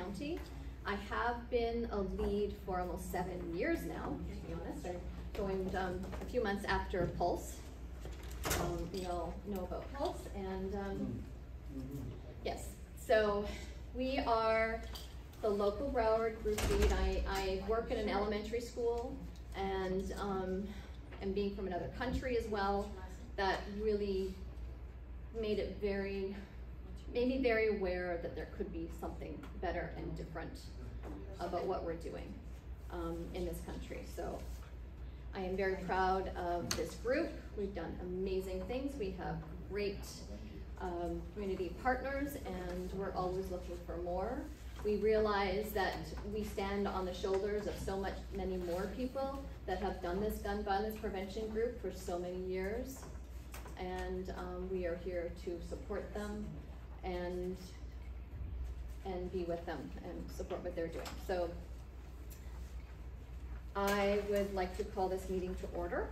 county. I have been a lead for almost 7 years now, to be honest. I joined a few months after Pulse. We all know about Pulse, and yes, so we are the local Broward group lead. I work in an elementary school, and being from another country as well, that really made me very aware that there could be something better and different about what we're doing in this country. So I am very proud of this group. We've done amazing things. We have great community partners, and we're always looking for more. We realize that we stand on the shoulders of many more people that have done this gun violence prevention group for so many years, and we are here to support them and be with them and support what they're doing. So I would like to call this meeting to order.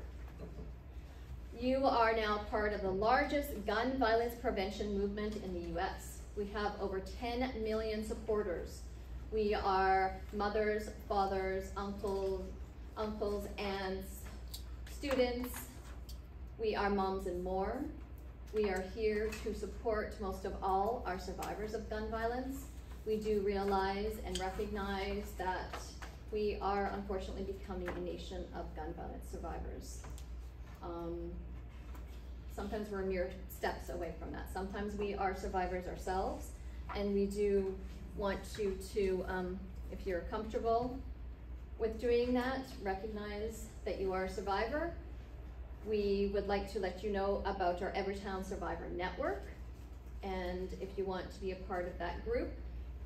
You are now part of the largest gun violence prevention movement in the US. We have over 10 million supporters. We are mothers, fathers, uncles, aunts, students. We are moms and more. We are here to support, most of all, our survivors of gun violence. We do realize and recognize that we are unfortunately becoming a nation of gun violence survivors. Sometimes we're mere steps away from that. Sometimes we are survivors ourselves, and we do want you to, if you're comfortable with doing that, recognize that you are a survivor. We would like to let you know about our Everytown Survivor Network, and if you want to be a part of that group,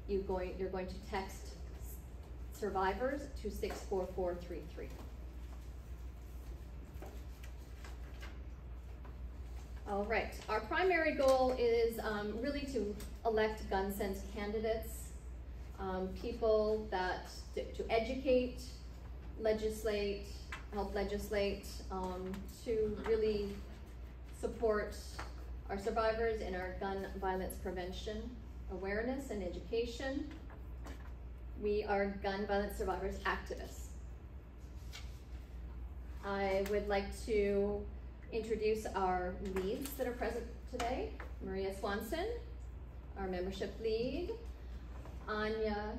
you're going to text survivors to 64433. All right, our primary goal is really to elect gun sense candidates, people that to educate, legislate, help legislate, to really support our survivors in our gun violence prevention awareness and education. We are gun violence survivors activists. I would like to introduce our leads that are present today. Maria Swanson, our membership lead. Anya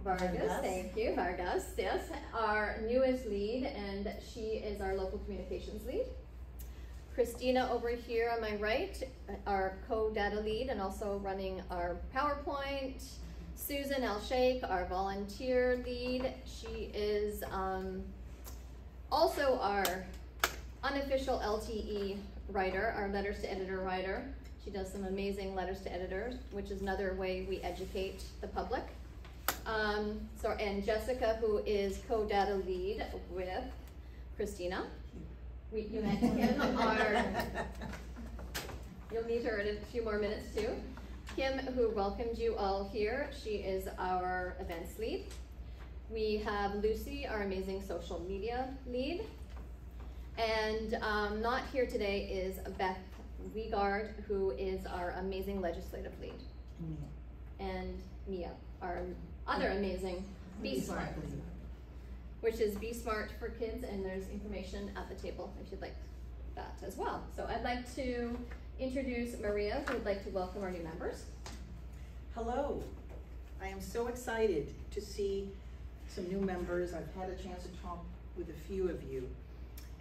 Vargas, thank you, Vargas, yes, our newest lead, and she is our local communications lead. Christina over here on my right, our co-data lead and also running our PowerPoint. Susan Al-Sheikh, our volunteer lead. She is also our unofficial LTE writer, our letters to editor writer. She does some amazing letters to editors, which is another way we educate the public. And Jessica, who is co-data lead with Christina. You met Kim, you'll meet her in a few more minutes too. Kim, who welcomed you all here, she is our events lead. We have Lucy, our amazing social media lead. And not here today is Beth Wiegard, who is our amazing legislative lead. And Mia, our other amazing Be Smart, which is Be Smart for kids, and there's information at the table if you'd like that as well. So I'd like to introduce Maria, who would like to welcome our new members. Hello. I am so excited to see some new members. I've had a chance to talk with a few of you,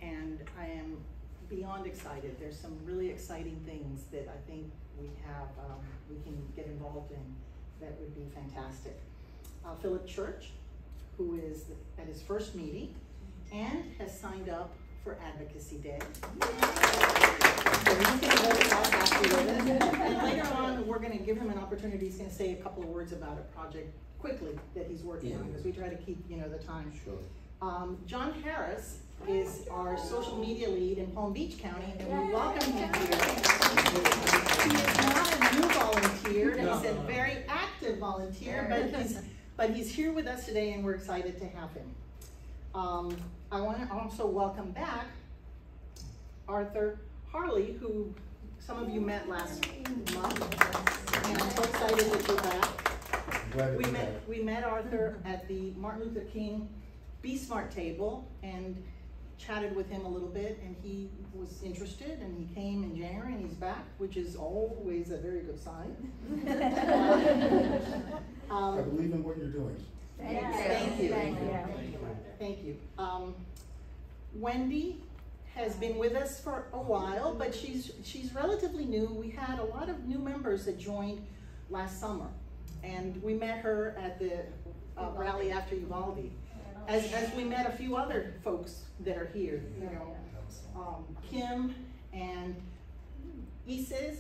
and I am beyond excited. There's some really exciting things that I think we can get involved in that would be fantastic. Philip Church, who is at his first meeting and has signed up for Advocacy Day. And later on, we're going to give him an opportunity. He's going to say a couple of words about a project quickly that he's working on, because we try to keep the time. Sure. John Harris is our social media lead in Palm Beach County, and we welcome him here. He is not a new volunteer, he's a very active volunteer, but he's here with us today, and we're excited to have him. I want to also welcome back Arthur Harley, who some of you met last month, and I'm so excited that you're back. glad to be back. We met Arthur at the Martin Luther King Be Smart table and chatted with him a little bit, and he was interested, and he came in January, and he's back, which is always a very good sign. I believe in what you're doing. Thank you. Thank you. Wendy has been with us for a while, but she's relatively new. We had a lot of new members that joined last summer, and we met her at the rally after Uvalde. As we met a few other folks that are here, you know, Kim and Isis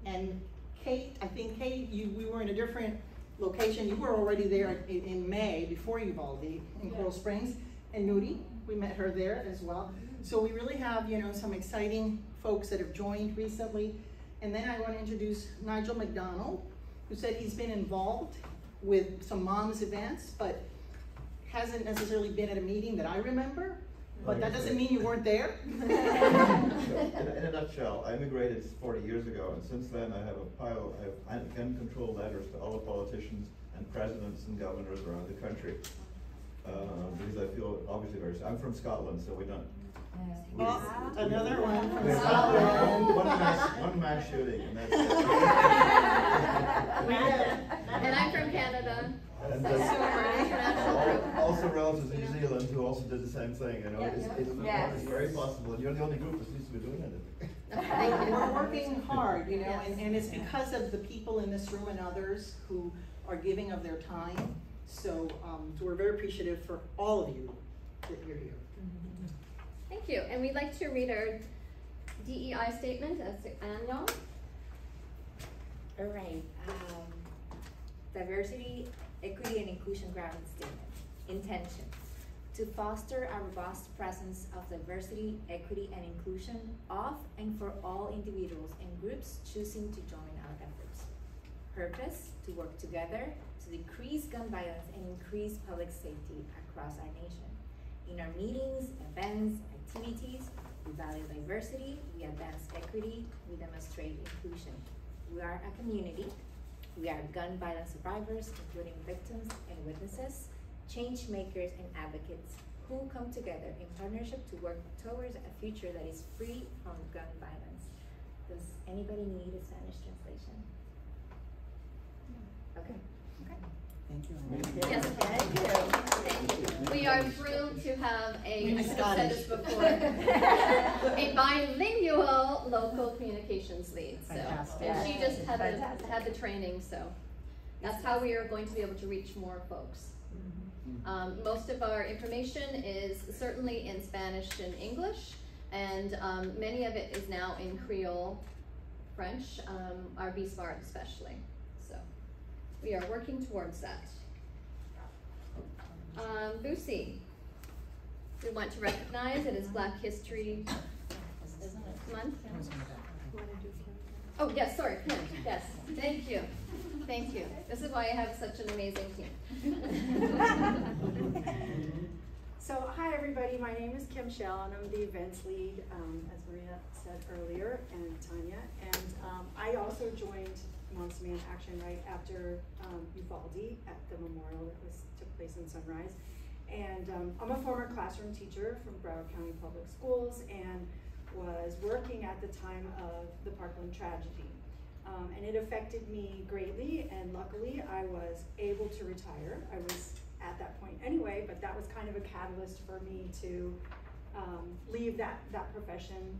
and Kate. I think Kate, we were in a different location. You were already there in May before Uvalde in Coral Springs. And Nudi, we met her there as well. So we really have, you know, some exciting folks that have joined recently. And then I want to introduce Nigel McDonald, who said he's been involved with some moms events, but hasn't necessarily been at a meeting that I remember, but that doesn't mean you weren't there. In a nutshell, I immigrated 40 years ago, and since then I have a pile of gun control letters to all the politicians and presidents and governors around the country. Because I feel obviously I'm from Scotland, so we don't. Another one from There's Scotland. One mass shooting, and that's it. And I'm from Canada. And So we're an international group. also relatives in New Zealand who also did the same thing. You know, it's very possible, and you're the only group that seems to be doing anything. Thank you. We're working hard, you know, and it's because of the people in this room and others who are giving of their time. So we're very appreciative for all of you that you're here. Thank you. And we'd like to read our DEI statement as annual. All right. Diversity, equity, and inclusion grounded statement. Intention. To foster a robust presence of diversity, equity, and inclusion of and for all individuals and groups choosing to join our efforts. Purpose. To work together to decrease gun violence and increase public safety across our nation. In our meetings, events, activities, we value diversity, we advance equity, we demonstrate inclusion. We are a community. We are gun violence survivors, including victims and witnesses, change makers and advocates who come together in partnership to work towards a future that is free from gun violence. Does anybody need a Spanish translation? Okay. Thank you. Yes, thank you. Thank you. We are thrilled to have I should have said this before, a bilingual local communications lead. So, and she just had the training, so that's how we are going to be able to reach more folks. Most of our information is certainly in Spanish and English, and many of it is now in Creole, French, our Be Smart especially. So we are working towards that. Lucy, we want to recognize it is Black History Month. Oh, yes, sorry, Kim, yes, thank you. Thank you. This is why I have such an amazing team. So, hi everybody, my name is Kim Shell and I'm the events lead, as Maria said earlier, and Tanya. And I also joined Moms Demand Action right after Uvalde at the memorial that took place in Sunrise. And I'm a former classroom teacher from Broward County Public Schools and was working at the time of the Parkland tragedy. And it affected me greatly, and luckily I was able to retire. I was at that point anyway, but that was kind of a catalyst for me to leave that profession.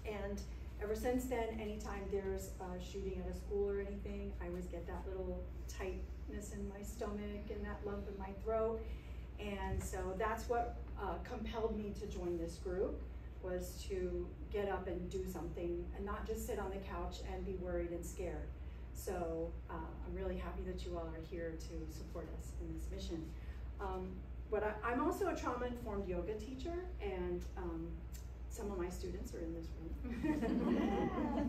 And ever since then, anytime there's a shooting at a school or anything, I always get that little tightness in my stomach and that lump in my throat. And so that's what compelled me to join this group, was to get up and do something and not just sit on the couch and be worried and scared. So I'm really happy that you all are here to support us in this mission. I'm also a trauma-informed yoga teacher, and some of my students are in this room.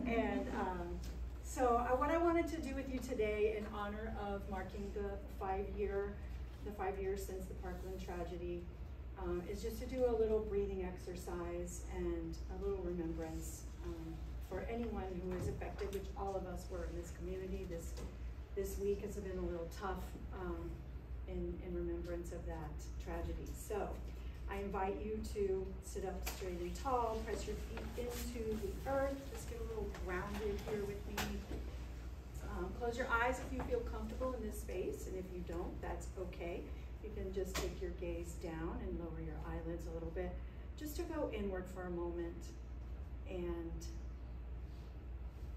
And so what I wanted to do with you today in honor of marking the 5 years since the Parkland tragedy is just to do a little breathing exercise and a little remembrance for anyone who is affected, which all of us were in this community, this this week has been a little tough in remembrance of that tragedy. So I invite you to sit up straight and tall, press your feet into the earth, just get a little grounded here with me. Close your eyes if you feel comfortable in this space, and if you don't, that's okay. You can just take your gaze down and lower your eyelids a little bit, just to go inward for a moment and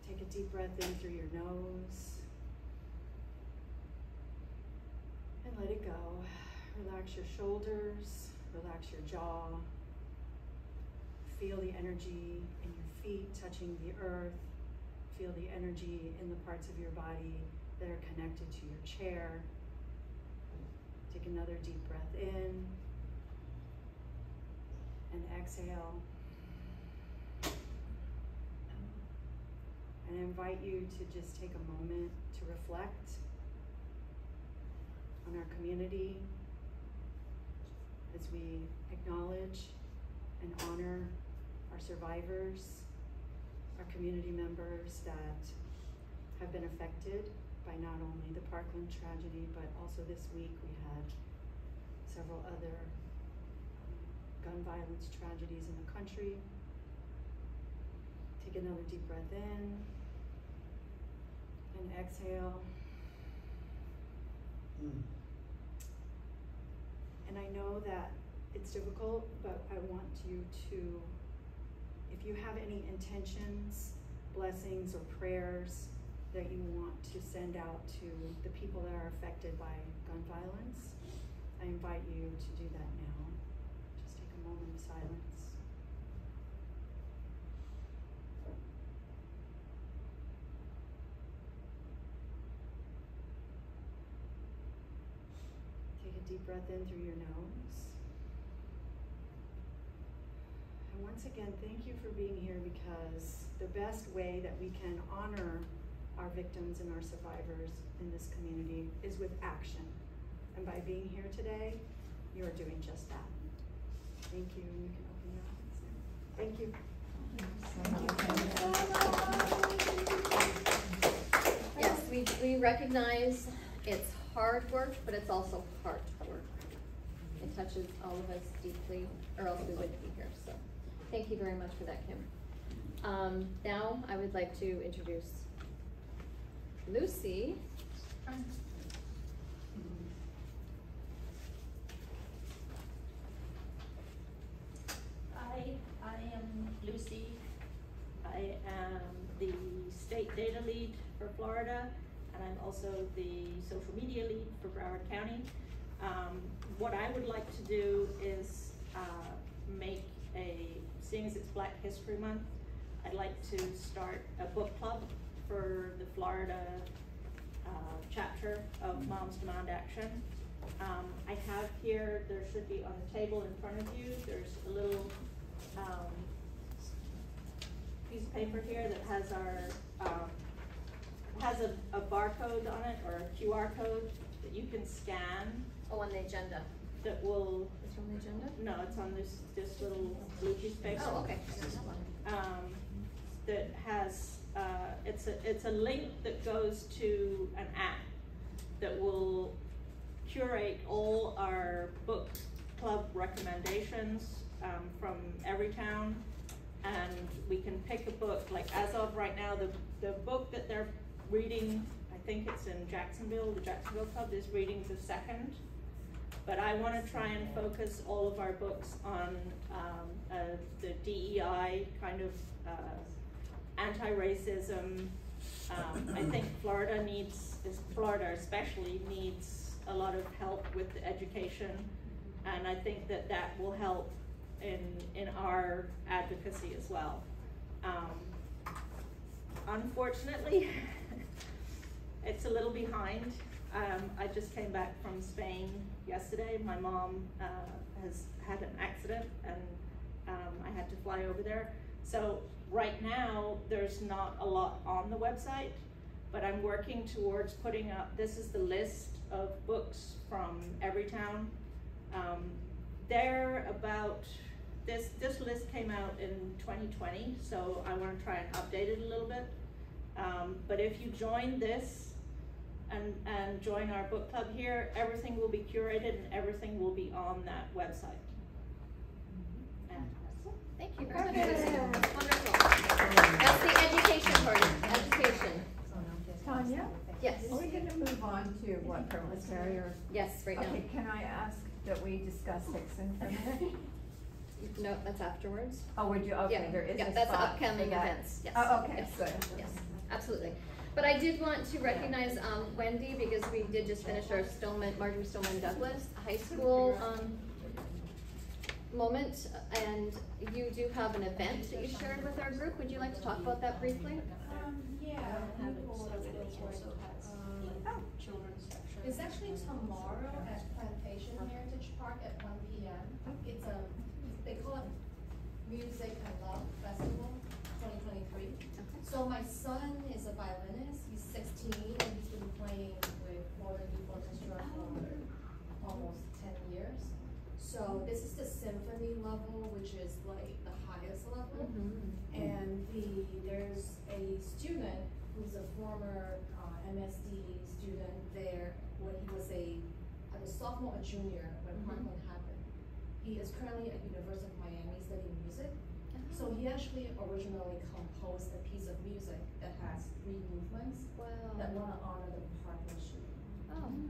take a deep breath in through your nose and let it go. Relax your shoulders, relax your jaw. Feel the energy in your feet touching the earth. Feel the energy in the parts of your body that are connected to your chair. Take another deep breath in and exhale. And I invite you to just take a moment to reflect on our community as we acknowledge and honor our survivors, our community members that have been affected by not only the Parkland tragedy, but also this week we had several other gun violence tragedies in the country. Take another deep breath in and exhale. And I know that it's difficult, but I want you to, if you have any intentions, blessings, or prayers that you want to send out to the people that are affected by gun violence, I invite you to do that now. Just take a moment of silence. Take a deep breath in through your nose. And once again, thank you for being here, because the best way that we can honor our victims and our survivors in this community is with action. And by being here today, you are doing just that. Thank you. You can open your eyes now. Thank you. Yes, we recognize it's hard work, but it's also heart work. It touches all of us deeply, or else we wouldn't be here. So thank you very much for that, Kim. Now I would like to introduce Lucy. Hi, I am Lucy. I am the state data lead for Florida, and I'm also the social media lead for Broward County. What I would like to do is make seeing as it's Black History Month, I'd like to start a book club for the Florida chapter of Moms Demand Action. I have here, there should be on the table in front of you, there's a little piece of paper here that has our, has a barcode on it, or a QR code that you can scan. Oh, on the agenda. That will. It's on the agenda? No, it's on this little blue piece of paper. Oh, okay. That has, it's a link that goes to an app that will curate all our book club recommendations from every town, and we can pick a book. Like as of right now, the book that they're reading, I think it's in Jacksonville, the Jacksonville Club is reading the second. But I want to try and focus all of our books on the DEI kind of anti-racism. I think Florida especially needs a lot of help with education, and I think that will help in our advocacy as well. Unfortunately, it's a little behind. I just came back from Spain yesterday. My mom has had an accident, and I had to fly over there. So right now, there's not a lot on the website, but I'm working towards putting up, this is the list of books from every town. This list came out in 2020, so I want to try and update it a little bit. But if you join this, and join our book club here. Everything will be curated and everything will be on that website. And that's it. Thank you very much. Wonderful. That's the education part, education. Tanya? Yes. Are we gonna move on to what, permitless carrier? Yes, right now. Okay, can I ask that we discuss Hickson for a minute? No, that's afterwards. Oh, would you, okay, Yeah, there is yeah, a that's spot for upcoming that. events, yes. Oh, okay, Yes, good. yes, absolutely. But I did want to recognize Wendy, because we did just finish our Marjorie Stoneman Douglas High School moment, and you do have an event that you shared with our group. Would you like to talk about that briefly? It's actually tomorrow at Plantation Heritage Park at 1 p.m. It's they call it Music and Love Festival 2023. So my son is a violinist. He's 16 and he's been playing with Florida Youth Orchestra for almost 10 years. So this is the symphony level, which is like the highest level. And there's a student who's a former MSD student there when he was a sophomore or junior when Parkland happened. He is currently at University of Miami studying music. So he actually originally composed a piece of music that has 3 movements that want to honor the Parkland shooting.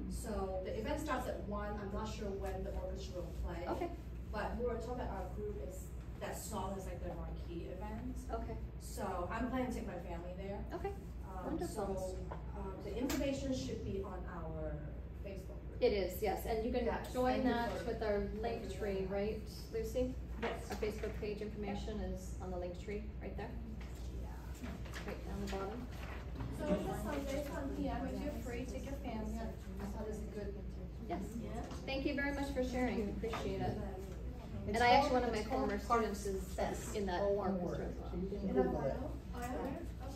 So the event starts at 1. I'm not sure when the orchestra will play. Okay. But we were told that our group is, that song is like the marquee event. Okay. So I'm planning to take my family there. Okay. Wonderful. So the information should be on our Facebook group. It is, yes, and you can Yes, join thank you that for- with our link tree, right, Lucy? Yes. Our Facebook page information is on the link tree, right there, right down the bottom. So it's a Sunday, 1 p.m. If you're free, take your family. I thought it's a good. Yes. Thank you very much for sharing, appreciate it. And I actually, one of my former students is in that orchestra as well. In a photo?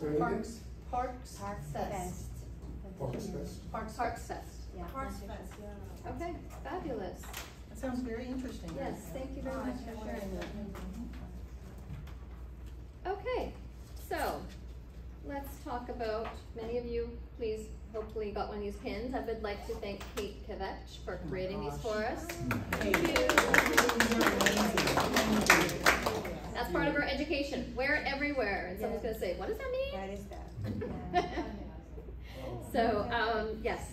So it is Parks Fest. Parks Fest. Parks Fest. Yeah. Parks Fest, yeah. Okay, fabulous. That sounds very interesting. Yes, thank you very much for sharing that. Okay, so let's talk about, many of you, please, hopefully got one of these pins. I would like to thank Kate Kavech for creating these for us. That's part of our education. Wear it everywhere. And someone's going to say, what does that mean? What is that? So, yes,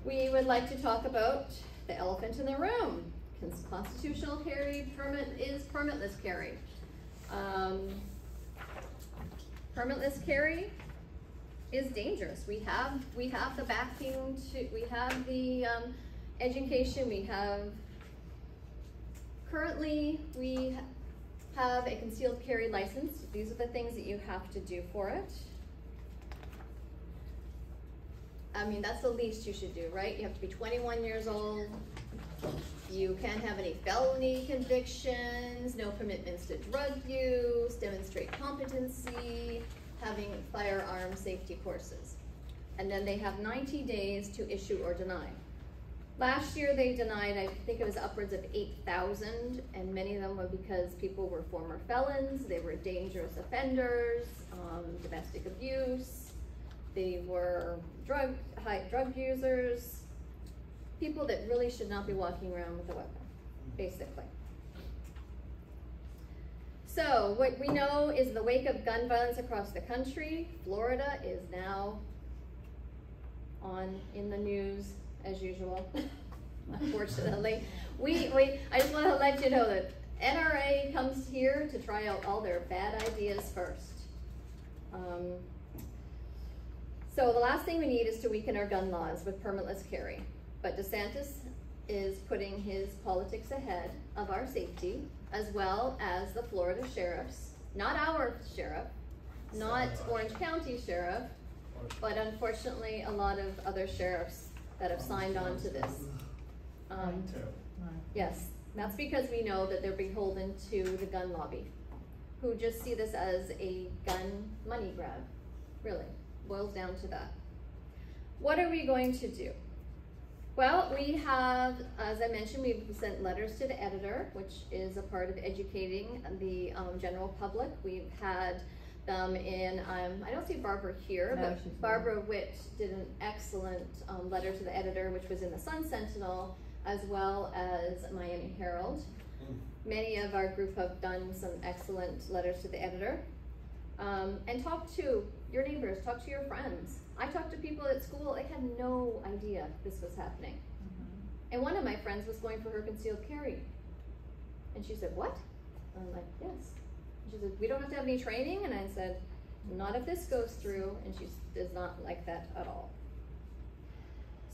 we would like to talk about the elephant in the room. Constitutional carry is permitless carry. Permitless carry is dangerous. We have the backing we have the education. Currently we have a concealed carry license. These are the things that you have to do for it. I mean, that's the least you should do, right? You have to be 21 years old. You can't have any felony convictions, no commitments to drug use, demonstrate competency, having firearm safety courses. And then they have 90 days to issue or deny. Last year they denied, I think it was upwards of 8,000, and many of them were because people were former felons, they were dangerous offenders, domestic abuse, they were high drug users, people that really should not be walking around with a weapon, basically. So what we know is, in the wake of gun violence across the country, Florida is now in the news as usual, unfortunately. I just want to let you know that NRA comes here to try out all their bad ideas first. So the last thing we need is to weaken our gun laws with permitless carry. But DeSantis is putting his politics ahead of our safety, as well as the Florida sheriffs, not our sheriff, not Orange County sheriff, but unfortunately a lot of other sheriffs that have signed on to this. Yes, that's because we know that they're beholden to the gun lobby, who just see this as a gun money grab, really. Boils down to that. What are we going to do? Well, we have, as I mentioned, we've sent letters to the editor, which is a part of educating the general public. We've had them in, I don't see Barbara here, No, but she's Barbara Witt did an excellent letter to the editor, which was in the Sun Sentinel, as well as Miami Herald. Many of our group have done some excellent letters to the editor. And talk to your neighbors, talk to your friends. I talked to people at school, they had no idea this was happening. And one of my friends was going for her concealed carry. And she said, what? And I'm like, yes. And she said, we don't have to have any training? And I said, not if this goes through. And she does not like that at all.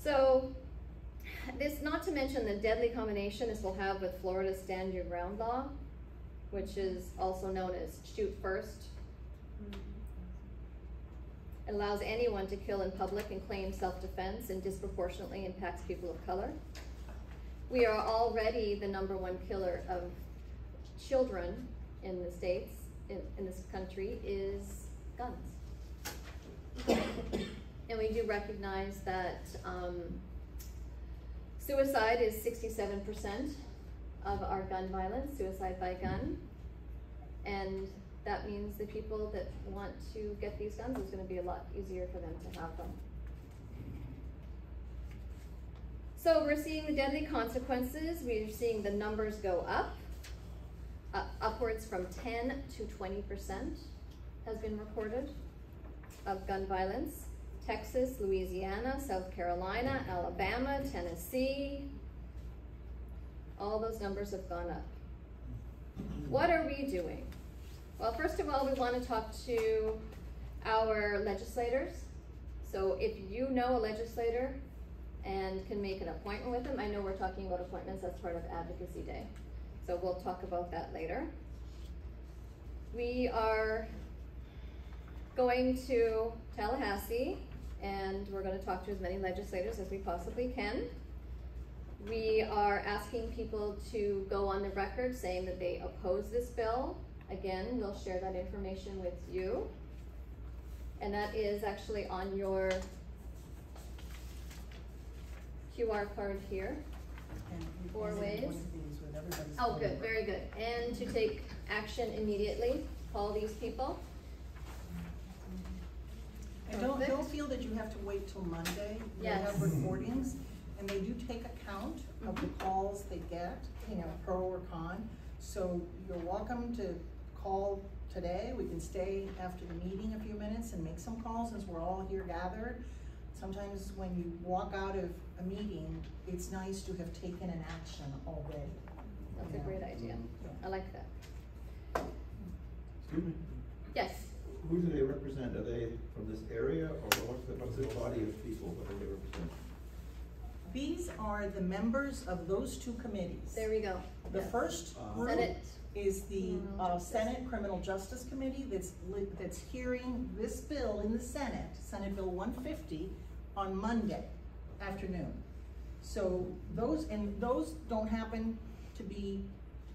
So, this, not to mention the deadly combination this will have with Florida's Stand Your Ground law, which is also known as shoot first. It allows anyone to kill in public and claim self-defense and disproportionately impacts people of color. We are already the #1 killer of children in the States, in this country, is guns. And we do recognize that suicide is 67% of our gun violence, suicide by gun. And that means the people that want to get these guns, it's gonna be a lot easier for them to have them. So we're seeing the deadly consequences. We're seeing the numbers go up, upwards from 10 to 20% has been recorded of gun violence. Texas, Louisiana, South Carolina, Alabama, Tennessee, all those numbers have gone up. What are we doing? Well, first of all, we want to talk to our legislators. So if you know a legislator and can make an appointment with them, I know we're talking about appointments, that's part of Advocacy Day. So we'll talk about that later. We are going to Tallahassee and we're going to talk to as many legislators as we possibly can. We are asking people to go on the record saying that they oppose this bill. Again, we'll share that information with you. And that is actually on your QR card here. And 4 ways. one of these with everybody's Oh, phone good, number. very good. And to take action immediately, call these people. And don't Perfect. feel that you have to wait till Monday. They Yes. have recordings, and they do take account of the calls they get, you know, pro or con. So you're welcome to call today. We can stay after the meeting a few minutes and make some calls as we're all here gathered. Sometimes when you walk out of a meeting, it's nice to have taken an action already. That's you a know? great idea. I like that. Excuse me, Yes. who do they represent? Are they from this area, or what's the body of people that they represent? These are the members of those two committees. There we go. The Yes. first group Senate. is the Criminal Justice. Senate Criminal Justice Committee that's hearing this bill in the Senate, Senate Bill 150, on Monday afternoon. So those don't happen to be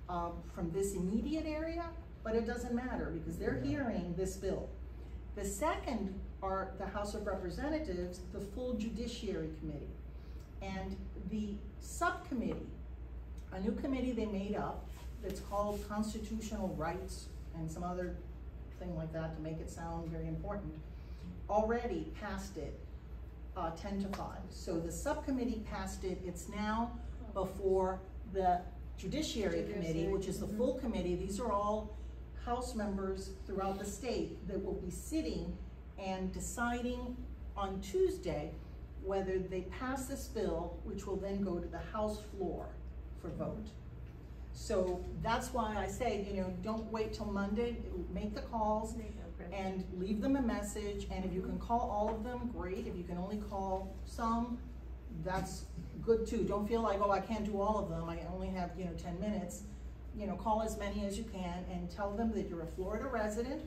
from this immediate area, but it doesn't matter because they're hearing this bill. The second are the House of Representatives, the full Judiciary Committee. And the subcommittee, a new committee they made up that's called Constitutional Rights and some other thing like that to make it sound very important, already passed it 10-5. So the subcommittee passed it. It's now before the Judiciary Committee, which is the full committee. These are all House members throughout the state that will be sitting and deciding on Tuesday whether they pass this bill, which will then go to the House floor for vote. So that's why I say, you know, don't wait till Monday, make the calls and leave them a message. And if you can call all of them, great. If you can only call some, that's good too. Don't feel like, oh, I can't do all of them. I only have, 10 minutes. Call as many as you can and tell them that you're a Florida resident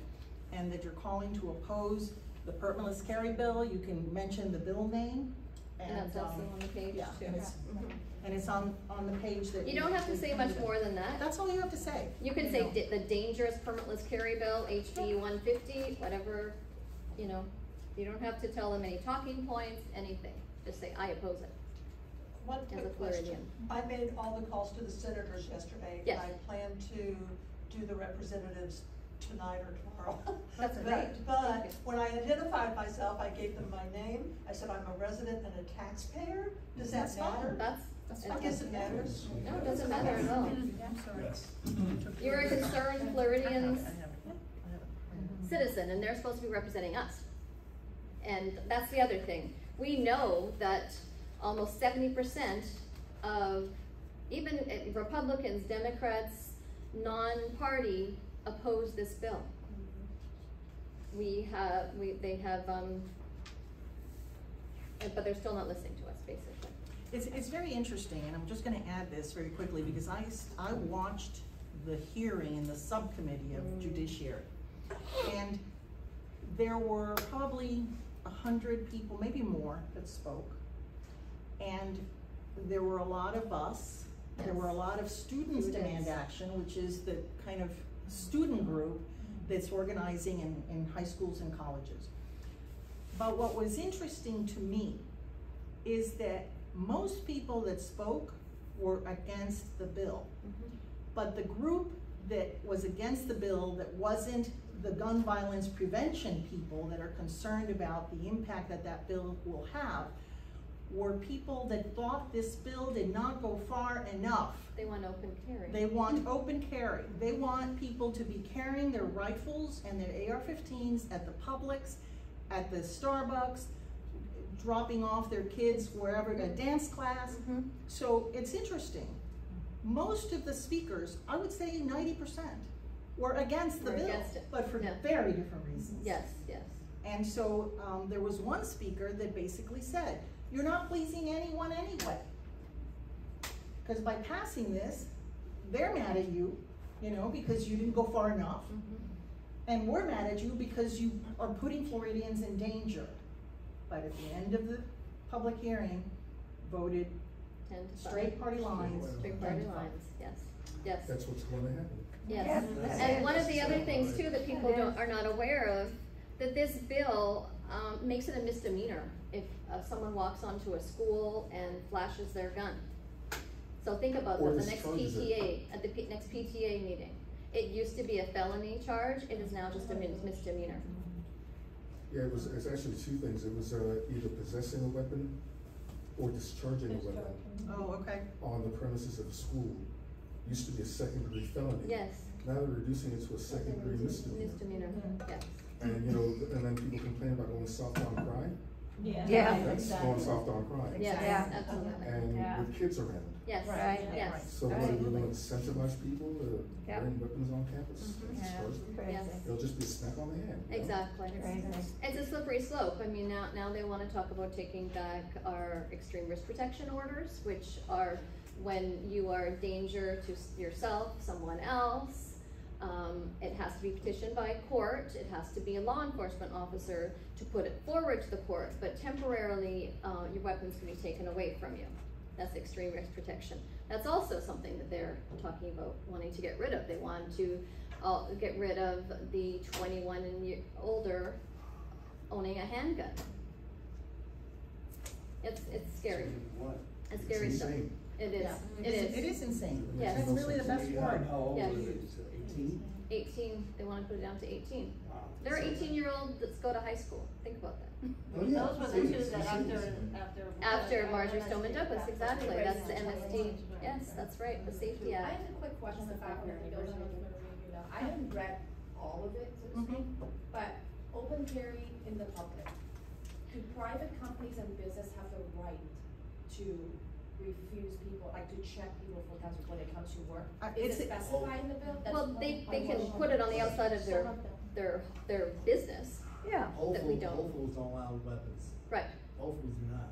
and that you're calling to oppose the permitless carry bill. You can mention the bill name. And that's also on the page yeah, too. and it's on the page that You don't have to say much more than that. That's all you have to say. You can say the dangerous permitless carry bill, HB 150, whatever, you don't have to tell them any talking points, anything. Just say, I oppose it. One As a quick Floridian. question. I made all the calls to the senators yesterday. Yes. And I plan to do the representatives tonight or tomorrow. That's But- great. But when I identified myself, I gave them my name. I said, I'm a resident and a taxpayer. Does that That's fine. matter? That's I guess it matters. No, it doesn't matter at all. You're a concerned Floridian citizen, and they're supposed to be representing us. And that's the other thing. We know that almost 70% of even Republicans, Democrats, non-party oppose this bill. They have, but they're still not listening to us, basically. It's very interesting, and I'm just gonna add this very quickly, because I watched the hearing in the subcommittee of judiciary. And there were probably 100 people, maybe more, that spoke. And there were a lot of us. Yes. There were a lot of students demand action, which is the kind of student group that's organizing in high schools and colleges. But what was interesting to me is that most people that spoke were against the bill. But the group that was against the bill, that wasn't the gun violence prevention people that are concerned about the impact that that bill will have, were people that thought this bill did not go far enough. They want open carry. They want open carry. They want people to be carrying their rifles and their AR-15s at the Publix, at the Starbucks, dropping off their kids wherever, a dance class. So it's interesting. Most of the speakers, I would say 90%, were against the bill, against it. but for Yeah. very different reasons. Yes, yes. And so there was one speaker that basically said, you're not pleasing anyone anyway. Because by passing this, they're mad at you, you know, because you didn't go far enough. And we're mad at you because you are putting Floridians in danger. But at the end of the public hearing, voted 10 to 5. straight party lines. Straight party lines, yes, yes. That's what's going to happen. Yes, and one of the other things too that people are not aware of, that this bill makes it a misdemeanor if someone walks onto a school and flashes their gun. So think about Or that, the next discharges it. PTA, at the next PTA meeting. It used to be a felony charge, it is now just a misdemeanor. Yeah, it's actually two things. It was either possessing a weapon or discharging a weapon Oh, okay. on the premises of a school. Used to be a second-degree felony. Yes, Now they're reducing it to a second-degree misdemeanor. misdemeanor, yes. And you know, and then people complain about going soft on crime. Yeah. That's going soft on crime. Yes, Yeah. absolutely. And Yeah. with kids around. Yes, Right. yes. So what, do you want to incentivize people to Yeah. bring weapons on campus? Mhm. and discharge them? Yes. It'll just be a smack on the hand. you know? Exactly. Crazy. It's a slippery slope. I mean, now they want to talk about taking back our extreme risk protection orders, which are when you are a danger to yourself, someone else. It has to be petitioned by a court. It has to be a law enforcement officer to put it forward to the court, but temporarily your weapons can be taken away from you. That's extreme risk protection. That's also something that they're talking about wanting to get rid of. They want to get rid of the 21 and older owning a handgun. It's scary. It's scary It's stuff. insane. It is. Yeah. It is. It is insane. Yes. That's really the best word. How old Yes. is it? 18? 18. They want to put it down to 18. Wow. There are 18-year-olds that go to high school. Think about that. Oh, yeah. Those were the two that After Marjorie Stoneman Douglas, after exactly. the That's the president. MSD. Yes, that's right. The Safety I Act. have a quick question if I were to build on what Maria, I haven't read all of it, so to speak, but open carry in the public. Do private companies and business have the right to refuse people, like to check people for guns when it comes to work? Is it specified in the bill? That's Well, they can put it on the outside of their business. Yeah. That we don't. Whole Foods don't allow weapons. Right. Whole Foods do not.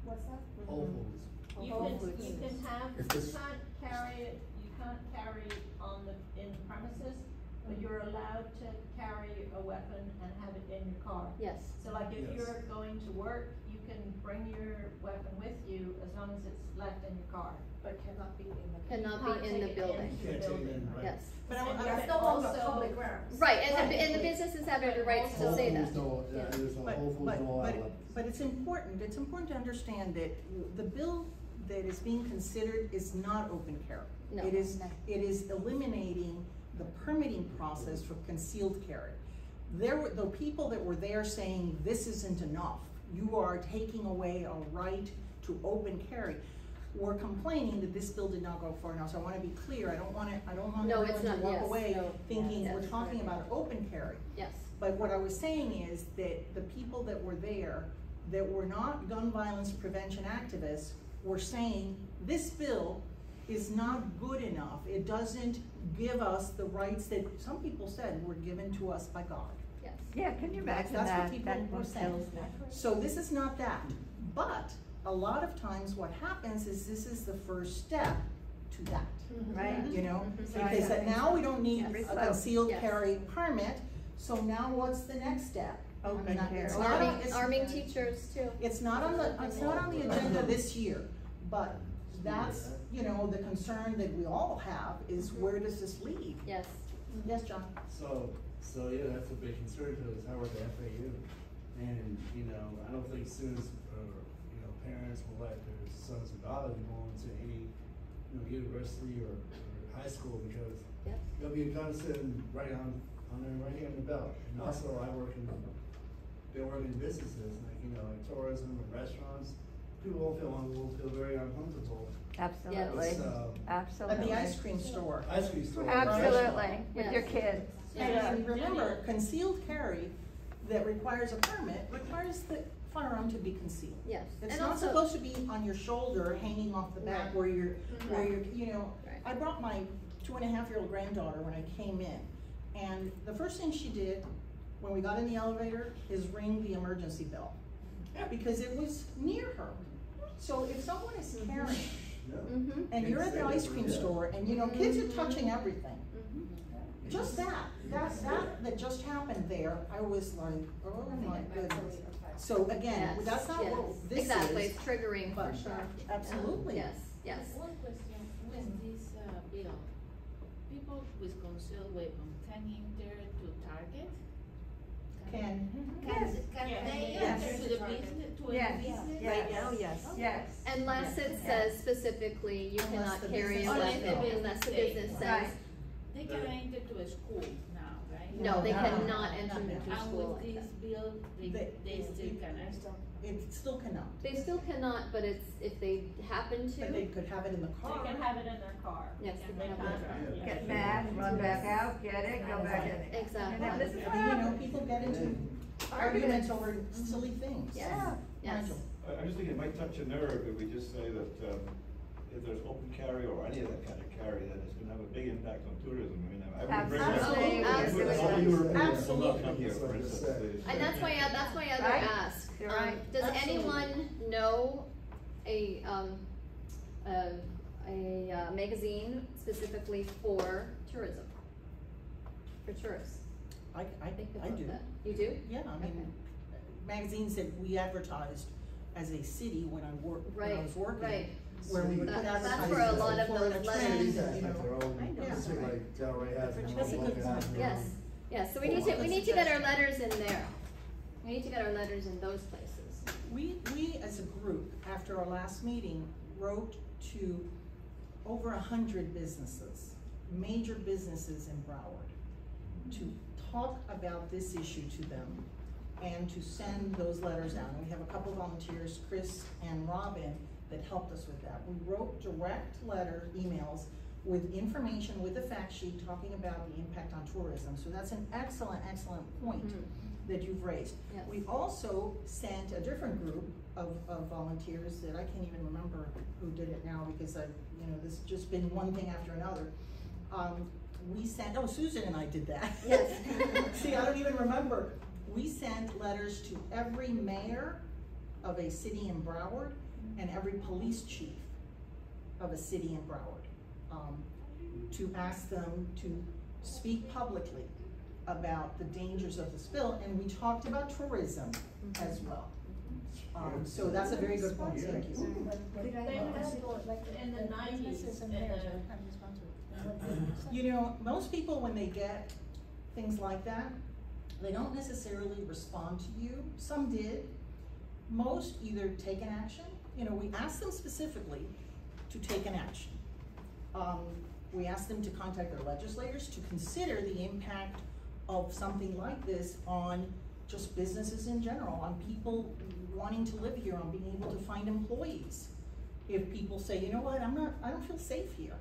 What's that? Whole Foods. You can have, If this- you can't carry on in premises, but you're allowed to carry a weapon and have it in your car. Yes. So like if Yes. you're going to work, you can bring your weapon with you as long as it's left in your car. But cannot be in the. Cannot Can't be in the take it building. into Can't the take it in, building. right. Yes. But And That's you no can longer also- public grounds. Right, and the businesses have every right to still say Whole that. Foods don't, Yeah. there's no Whole Foods don't allow weapons. But it's important to understand that the bill that is being considered is not open carry. No. It is eliminating the permitting process for concealed carry. There were the people that were there saying this isn't enough. You are taking away a right to open carry. Were complaining that this bill did not go far enough. So I want to be clear. I don't want No, everyone it's to not, walk yes, away no, thinking yes, we're that's talking correct. about open carry. Yes. But what I was saying is that the people that were there that were not gun violence prevention activists were saying this bill is not good enough. It doesn't give us the rights that some people said were given to us by God. Yes. Yeah, can you imagine That's that? what people That were saying. kills me. So this is not that. But a lot of times what happens is this is the first step to that. Right. You know, Mhm. because that now we don't need Every a slope. concealed Yes. carry permit, so now what's the next step? Open Not- carry. it's not on- Arming teachers too. It's not on the agenda this year, but that's, you know, the concern that we all have is where does this lead? Yes. Yes, John? So yeah, that's a big concern to us. I work at FAU, and you know, I don't think students or parents will let their sons or daughters go into any university or high school because Yes. there'll be a gun sitting right on their right hand of the belt. And also, they work in businesses like tourism and restaurants. People will feel very uncomfortable. Absolutely, It's, absolutely. At the ice cream store. Ice cream store. Absolutely, with Yes. your kids. And remember, concealed carry that requires a permit requires the firearm to be concealed. Yes. It's And not also- supposed to be on your shoulder, hanging off the back Right. where you're, Right. Right. I brought my 2.5-year-old granddaughter when I came in, and the first thing she did when we got in the elevator is ring the emergency bell, because it was near her. So if someone is carrying, Yeah. Mm-hmm. and you're at the ice cream store, and kids are touching everything, Mm-hmm. just that just happened there, I was like, oh my goodness. So again, Yes, that's not yes. what this is. Exactly, it's triggering for but sure. absolutely. Yes, yes. One question, with this bill, people with concealed weapon can enter to Target? Can, Yes. Can they Yes. enter To the business, to Yes. a business? Yes. Right now, yes. Yes. Unless it says specifically you Unless cannot the carry a business weapon, says so. unless the business says, Right. They can enter to a school now, right? no, they No, cannot no, enter no. into And school with like this that. bill, they still can enter? it still cannot, They still cannot, but it's, if they happen but they to, could have it in the car. They can have it in their car. Yes, They they can can have it. have it. Get mad, run back out, get it, go back in. Exactly. And this is what You know, happens. people get into arguments over silly things. yes, yes. Nigel? I just think it might touch a nerve if we just say that, if there's open carry or any of that kind of carry, then it's gonna have a big impact on tourism. I mean, I would bring that up. Absolutely. Absolutely. Absolutely. Come here, for instance. And that's why I Right. ask, You're right. does Absolutely. anyone know a magazine specifically for tourism? For tourists? I Think I about do. that. You do? Yeah, I mean, Okay. magazines that we advertised as a city when I was working. Right. Where we would put That's advertisements where a lot on of Florida those Trends, letters- Cities you have know. their own, Yeah. just like Delray has their own. That's a good Boca has point. their own. Yes, yes, so we Well, need to get our suggestion. letters in there. We need to get our letters in those places. We as a group, after our last meeting, wrote to over 100 businesses, major businesses in Broward, to talk about this issue to them and to send those letters out. And we have a couple volunteers, Chris and Robin, that helped us with that. We wrote direct emails with information, with a fact sheet, talking about the impact on tourism. So that's an excellent, excellent point that you've raised. Yes. We also sent a different group of volunteers that I can't even remember who did it now because this has just been one thing after another. We sent, Susan and I did that. Yes. See, I don't even remember. We sent letters to every mayor of a city in Broward and every police chief of a city in Broward to ask them to speak publicly about the dangers of the spill, and we talked about tourism as well. So that's a very good point, thank you. They had in the 90s, You know, most people, when they get things like that, they don't necessarily respond to you. Some did. Most either take an action. You know, we asked them specifically to take an action. we asked them to contact their legislators to consider the impact of something like this on just businesses in general, on people wanting to live here, on being able to find employees. If people say, you know what, I don't feel safe here.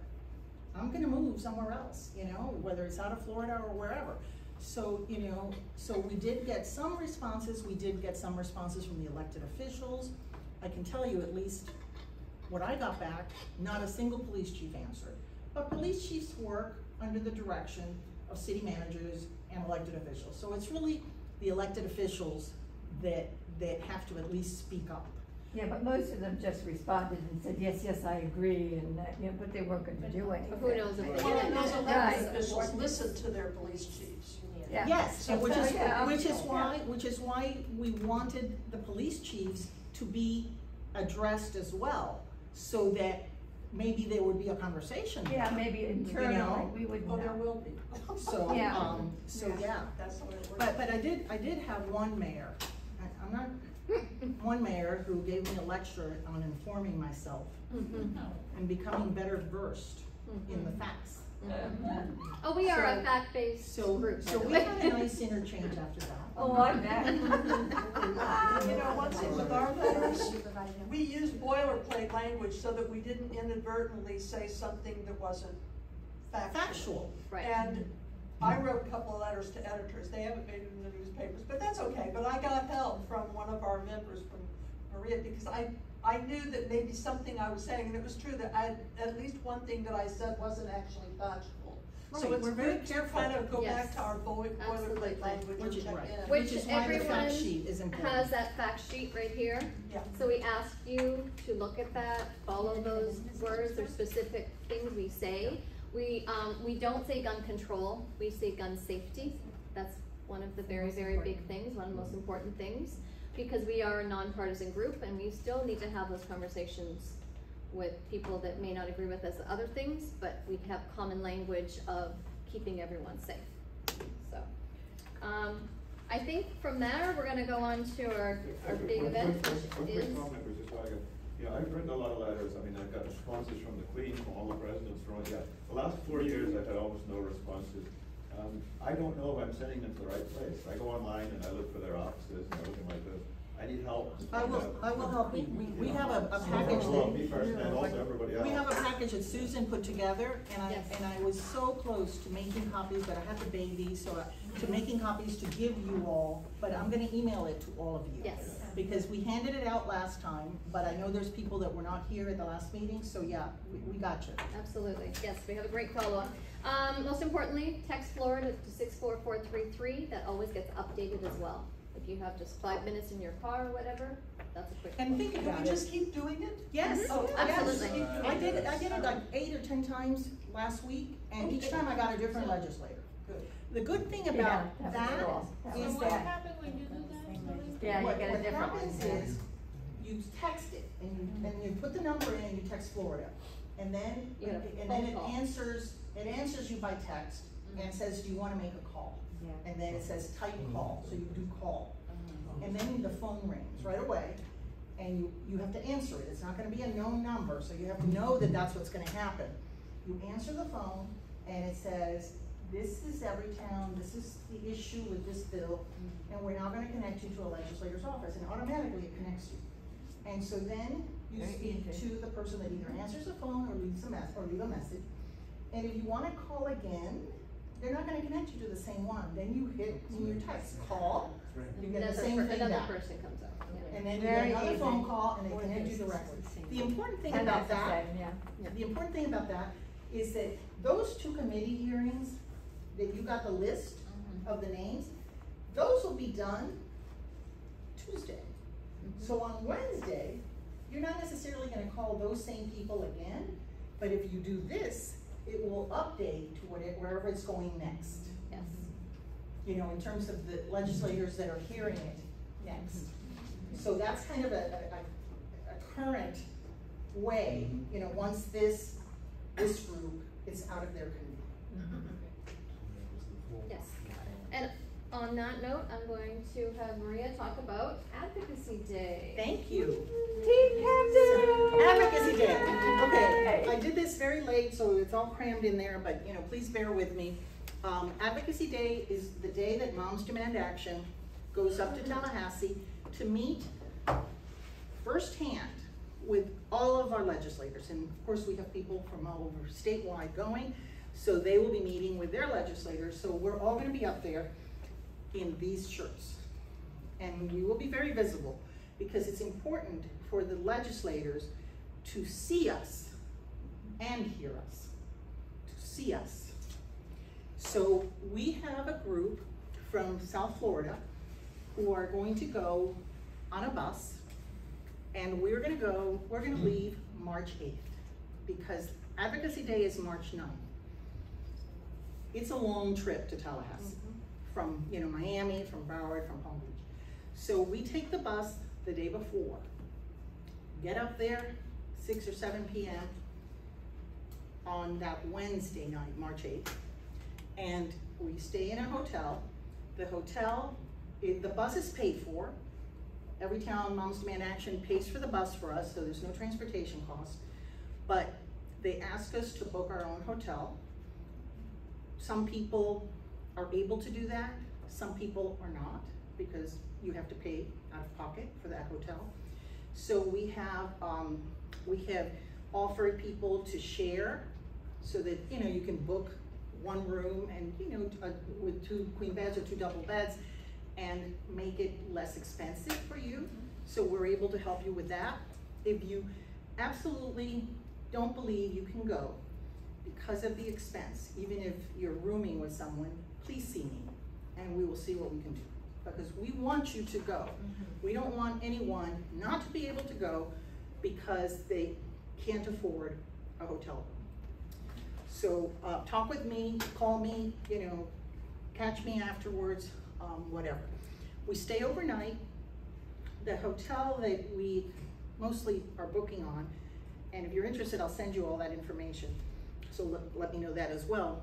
I'm gonna move somewhere else, you know, whether it's out of Florida or wherever. So, you know, so we did get some responses. We did get some responses from the elected officials. I can tell you at least what I got back, not a single police chief answered. But police chiefs work under the direction of city managers and elected officials. So it's really the elected officials that have to at least speak up. Yeah, but most of them just responded and said, yes, yes, I agree, and you know, but they weren't going to do anything. Who knows if they Well, did. and those elected Right. officials listen to their police chiefs. Yeah. Yes, So which is yeah. which is why we wanted the police chiefs to be addressed as well, so that maybe there would be a conversation. Yeah, maybe internally, know? we would Well, there know. will be. So, Yeah. yeah. That's the way it works. But I did have one mayor, I'm not, one mayor who gave me a lecture on informing myself and becoming better versed in the facts. Oh, we are a So- fact-based group. So we had a nice interchange after that. Oh, I bet. You know, one thing with our letters, we use boilerplate language so that we didn't inadvertently say something that wasn't factual. Right. And I wrote a couple of letters to editors. They haven't made it in the newspapers, but that's okay. But I got help from one of our members, from Maria, because I knew that maybe something I was saying, and it was true that at least one thing that I said wasn't actually factual. So Right, it's we're very good to careful. kind of go Yes. back to our Absolutely. boilerplate language and Which, check right. in. Which is why the fact everyone sheet is important. has that fact sheet right here. Yeah. So we ask you to look at that, follow those words, there's specific things we say. We don't say gun control, we say gun safety. That's one of the very, very big things, one of the most important things. Because we are a nonpartisan group and we still need to have those conversations with people that may not agree with us other things, but we have common language of keeping everyone safe. So, I think from there, we're gonna go on to our big event, One which quick is, comment, which is why, you know, I've written a lot of letters. I mean, I've got responses from the Queen, from all the presidents, from, yeah. The last 4 years, I've had almost no responses. I don't know if I'm sending them to the right place. I go online and I look for their offices and everything like this. I need help. I will help you. We have a package Well, me that, first and also everybody else. we have a package that Susan put together, and Yes. I was so close to making copies, but I had the baby, so to making copies to give you all, but I'm gonna email it to all of you. Yes. Because we handed it out last time, but I know there's people that were not here at the last meeting, so yeah, we got you. absolutely, yes, we have a great follow-up. Most importantly, text Florida to 64433, that always gets updated as well. If you have just 5 minutes in your car or whatever, that's a quick And one. think Can about we it. just keep doing it? Yes, Oh, yes. absolutely. I did it like 8 or 10 times last week, and each time I got a different legislator. Good. The good thing Yeah, about that's that cool. is So what that happened when you do that? Yeah, you what get a different one. happens is, you text it, and you put the number in, and you text Florida, and then, You get a and then phone call. it answers you by text, and says, do you wanna make a call? Yeah. And then it says type call, so you do call. And then the phone rings right away, and you have to answer it. It's not gonna be a known number, so you have to know that that's what's gonna happen. You answer the phone, and it says, this is Everytown, this is the issue with this bill, and we're now gonna connect you to a legislator's office, and automatically it connects you. And so then you Very speak easy. to the person that either answers the phone or leaves leave a message. And if you wanna call again, they're not gonna connect you to the same one. Then you hit in your text, call, you get the same thing Another back. person comes up. Yeah. And then you Very get another easy. phone call and they connect you directly. The important thing And about that's the that, same, yeah. the important thing about that is that those 2 committee hearings, that you got the list of the names, those will be done Tuesday. So on Wednesday, you're not necessarily gonna call those same people again, but if you do this, it will update to wherever it's going next. Yes. You know, in terms of the legislators that are hearing it next. So that's kind of a current way, you know, once this group is out of their committee. Yes. And on that note, I'm going to have Maria talk about Advocacy Day. Thank you. Team captain! Advocacy Day. Okay, I did this very late, so it's all crammed in there, but you know, please bear with me. Advocacy Day is the day that Moms Demand Action goes up to Tallahassee to meet firsthand with all of our legislators. And of course we have people from all over statewide going, so they will be meeting with their legislators. So we're all gonna be up there in these shirts. And we will be very visible because it's important for the legislators to see us and hear us, to see us. So we have a group from South Florida who are going to go on a bus, and we're gonna leave March 8th because Advocacy Day is March 9th. It's a long trip to Tallahassee from, you know, Miami, from Broward, from Palm Beach. So we take the bus the day before, get up there 6 or 7 p.m. on that Wednesday night, March 8th, and we stay in a hotel. The hotel, the bus is paid for. Every town, Moms Demand Action pays for the bus for us, so there's no transportation cost. But they ask us to book our own hotel. Some people are able to do that. Some people are not, because you have to pay out of pocket for that hotel. So we have offered people to share, so that, you know, you can book one room and, you know, with 2 queen beds or 2 double beds, and make it less expensive for you. So we're able to help you with that. If you absolutely don't believe you can go because of the expense, even if you're rooming with someone, please see me and we will see what we can do. Because we want you to go. We don't want anyone not to be able to go because they can't afford a hotel room. So talk with me, call me, you know, catch me afterwards, whatever. We stay overnight. The hotel that we mostly are booking on, and if you're interested, I'll send you all that information, so let me know that as well,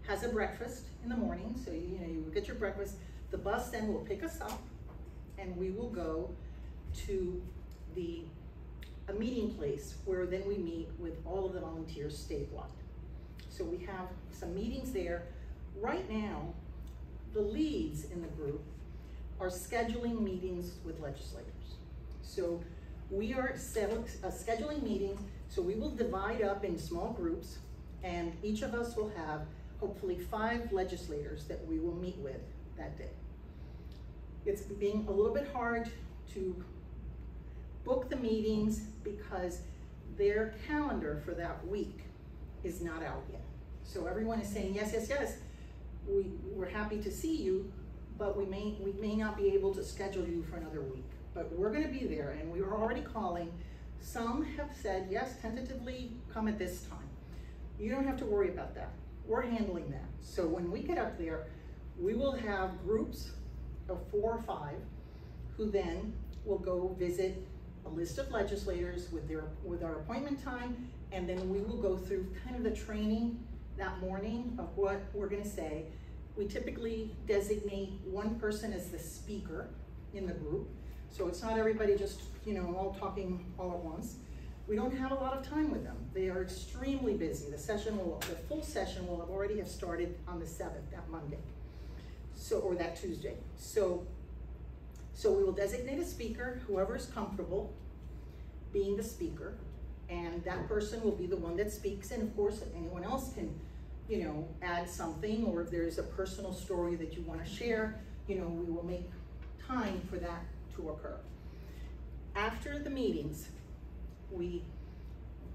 has a breakfast in the morning, so you get your breakfast. The bus then will pick us up, and we will go to a meeting place where then we meet with all of the volunteers statewide. So we have some meetings there. Right now, the leads in the group are scheduling meetings with legislators. So we are scheduling meetings, so we will divide up in small groups, and each of us will have hopefully 5 legislators that we will meet with that day. It's being a little bit hard to book the meetings because their calendar for that week is not out yet. So everyone is saying, yes, yes, yes, we're happy to see you, but we may not be able to schedule you for another week. But we're gonna be there, and we are already calling. Some have said, yes, tentatively come at this time. You don't have to worry about that. We're handling that. So when we get up there, we will have groups of 4 or 5 who then will go visit a list of legislators with our appointment time, and then we will go through kind of the training that morning of what we're gonna say. We typically designate one person as the speaker in the group, so it's not everybody just, all talking all at once. We don't have a lot of time with them. They are extremely busy. The full session will already have started on the 7th, that Monday, or that Tuesday. So we will designate a speaker, whoever is comfortable being the speaker, and that person will be the one that speaks. And of course, anyone else can, add something, or if there's a personal story that you want to share, we will make time for that to occur. After the meetings, the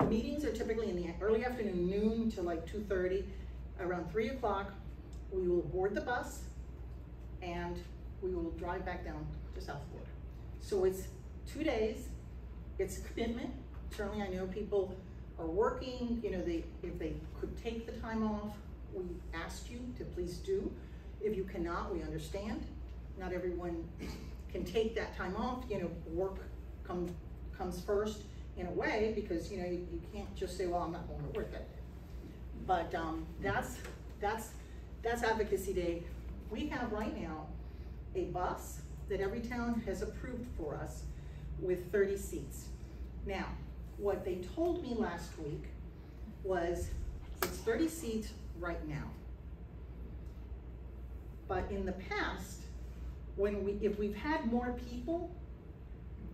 meetings are typically in the early afternoon, noon to like 2:30. Around 3 o'clock, we will board the bus and we will drive back down to South Florida. So it's 2 days, it's a commitment. Certainly I know people are working, if they could take the time off, we ask you to please do. If you cannot, we understand. Not everyone can take that time off, work comes first in a way, because you can't just say, well, I'm not going to work that day. But that's Advocacy Day. We have right now a bus that every town has approved for us with 30 seats. Now, what they told me last week was, it's 30 seats right now. But in the past, if we've had more people,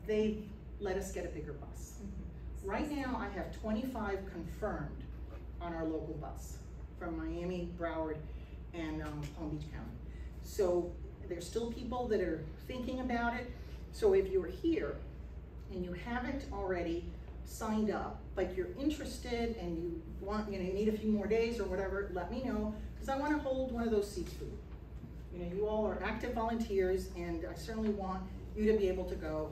they've let us get a bigger bus. Right now, I have 25 confirmed on our local bus from Miami, Broward, and Palm Beach County. So there's still people that are thinking about it. So if you're here and you haven't already signed up, but you're interested and you want, you need a few more days or whatever, let me know, because I want to hold one of those seats for you. You all are active volunteers, and I certainly want you to be able to go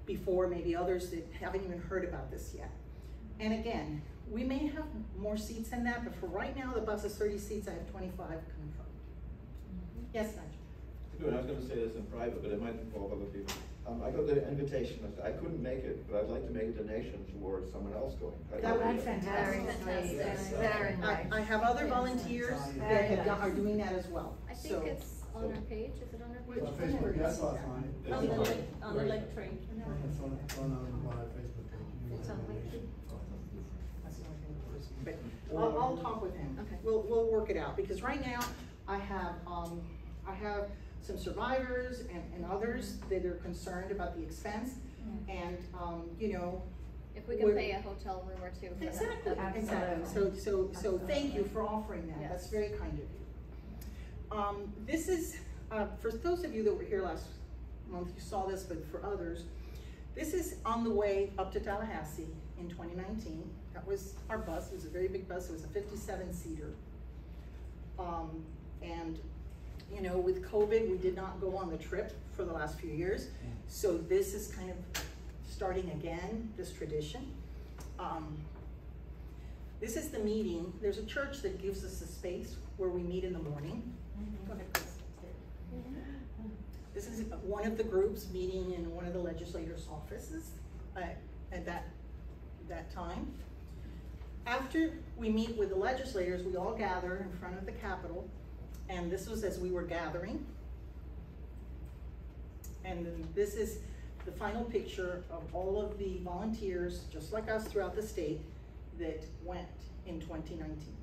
before maybe others that haven't even heard about this yet. And again, we may have more seats than that, but for right now, the bus is 30 seats. I have 25 confirmed. Yes, Nigel? I was going to say this in private, but it might involve other people. I got the invitation. I couldn't make it, but I'd like to make a donation towards someone else going. That would be fantastic. Very nice. I have other volunteers that are doing that as well. I think it's on our page. Is it on our page? On Facebook, that's all fine. On the link tree. It's on my Facebook page. It's on Linktree. But I'll talk with him. Okay. We'll work it out, because right now I have some survivors and others that are concerned about the expense, and if we can pay a hotel room or two. Exactly. So thank you for offering that. Yes. That's very kind of you. This is for those of you that were here last month, you saw this, but for others, this is on the way up to Tallahassee in 2019. That was our bus. It was a very big bus. It was a 57-seater. And with COVID, we did not go on the trip for the last few years. So this is kind of starting again, this tradition. This is the meeting. There's a church that gives us a space where we meet in the morning. Go ahead, Chris. This is one of the groups meeting in one of the legislators' offices at that time. After we meet with the legislators, we all gather in front of the Capitol, and this was as we were gathering. And then this is the final picture of all of the volunteers, just like us throughout the state, that went in 2019.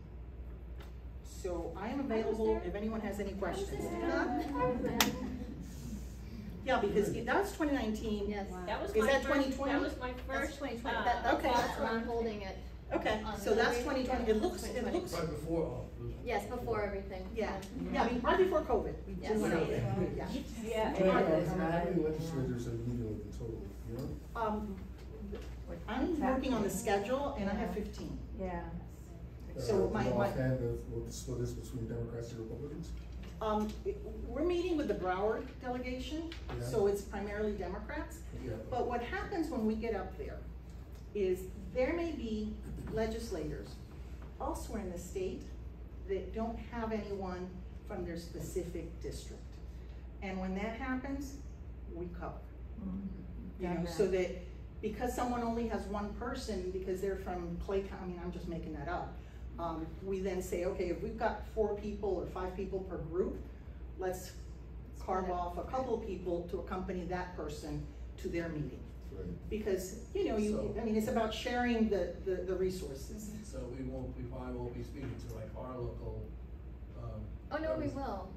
So I am available if anyone has any questions. Yeah, because that was 2019. Yes. That was Is my that first, 2020? That was my That's first. 2020. Okay. That's when I'm holding it. Okay, so that's 2020. It looks. Right before, Yes, before everything. Yeah, I mean, right before COVID. Yes. Yeah. How many legislators are meeting in total, you know? I'm working on the schedule, and I have 15. Yeah. So my offhand of what the split is between Democrats and Republicans? We're meeting with the Broward delegation, Yeah. so it's primarily Democrats. Yeah. But what happens when we get up there is there may be legislators elsewhere in the state that don't have anyone from their specific district. And when that happens, we cover. So that because someone only has one person, because they're from Clay County, I mean, I'm just making that up, we then say, okay, if we've got 4 people or 5 people per group, let's carve off a couple of people to accompany that person to their meeting. Right. Because, I mean, it's about sharing the resources. So we probably won't be speaking to like our local, Oh, no, we will.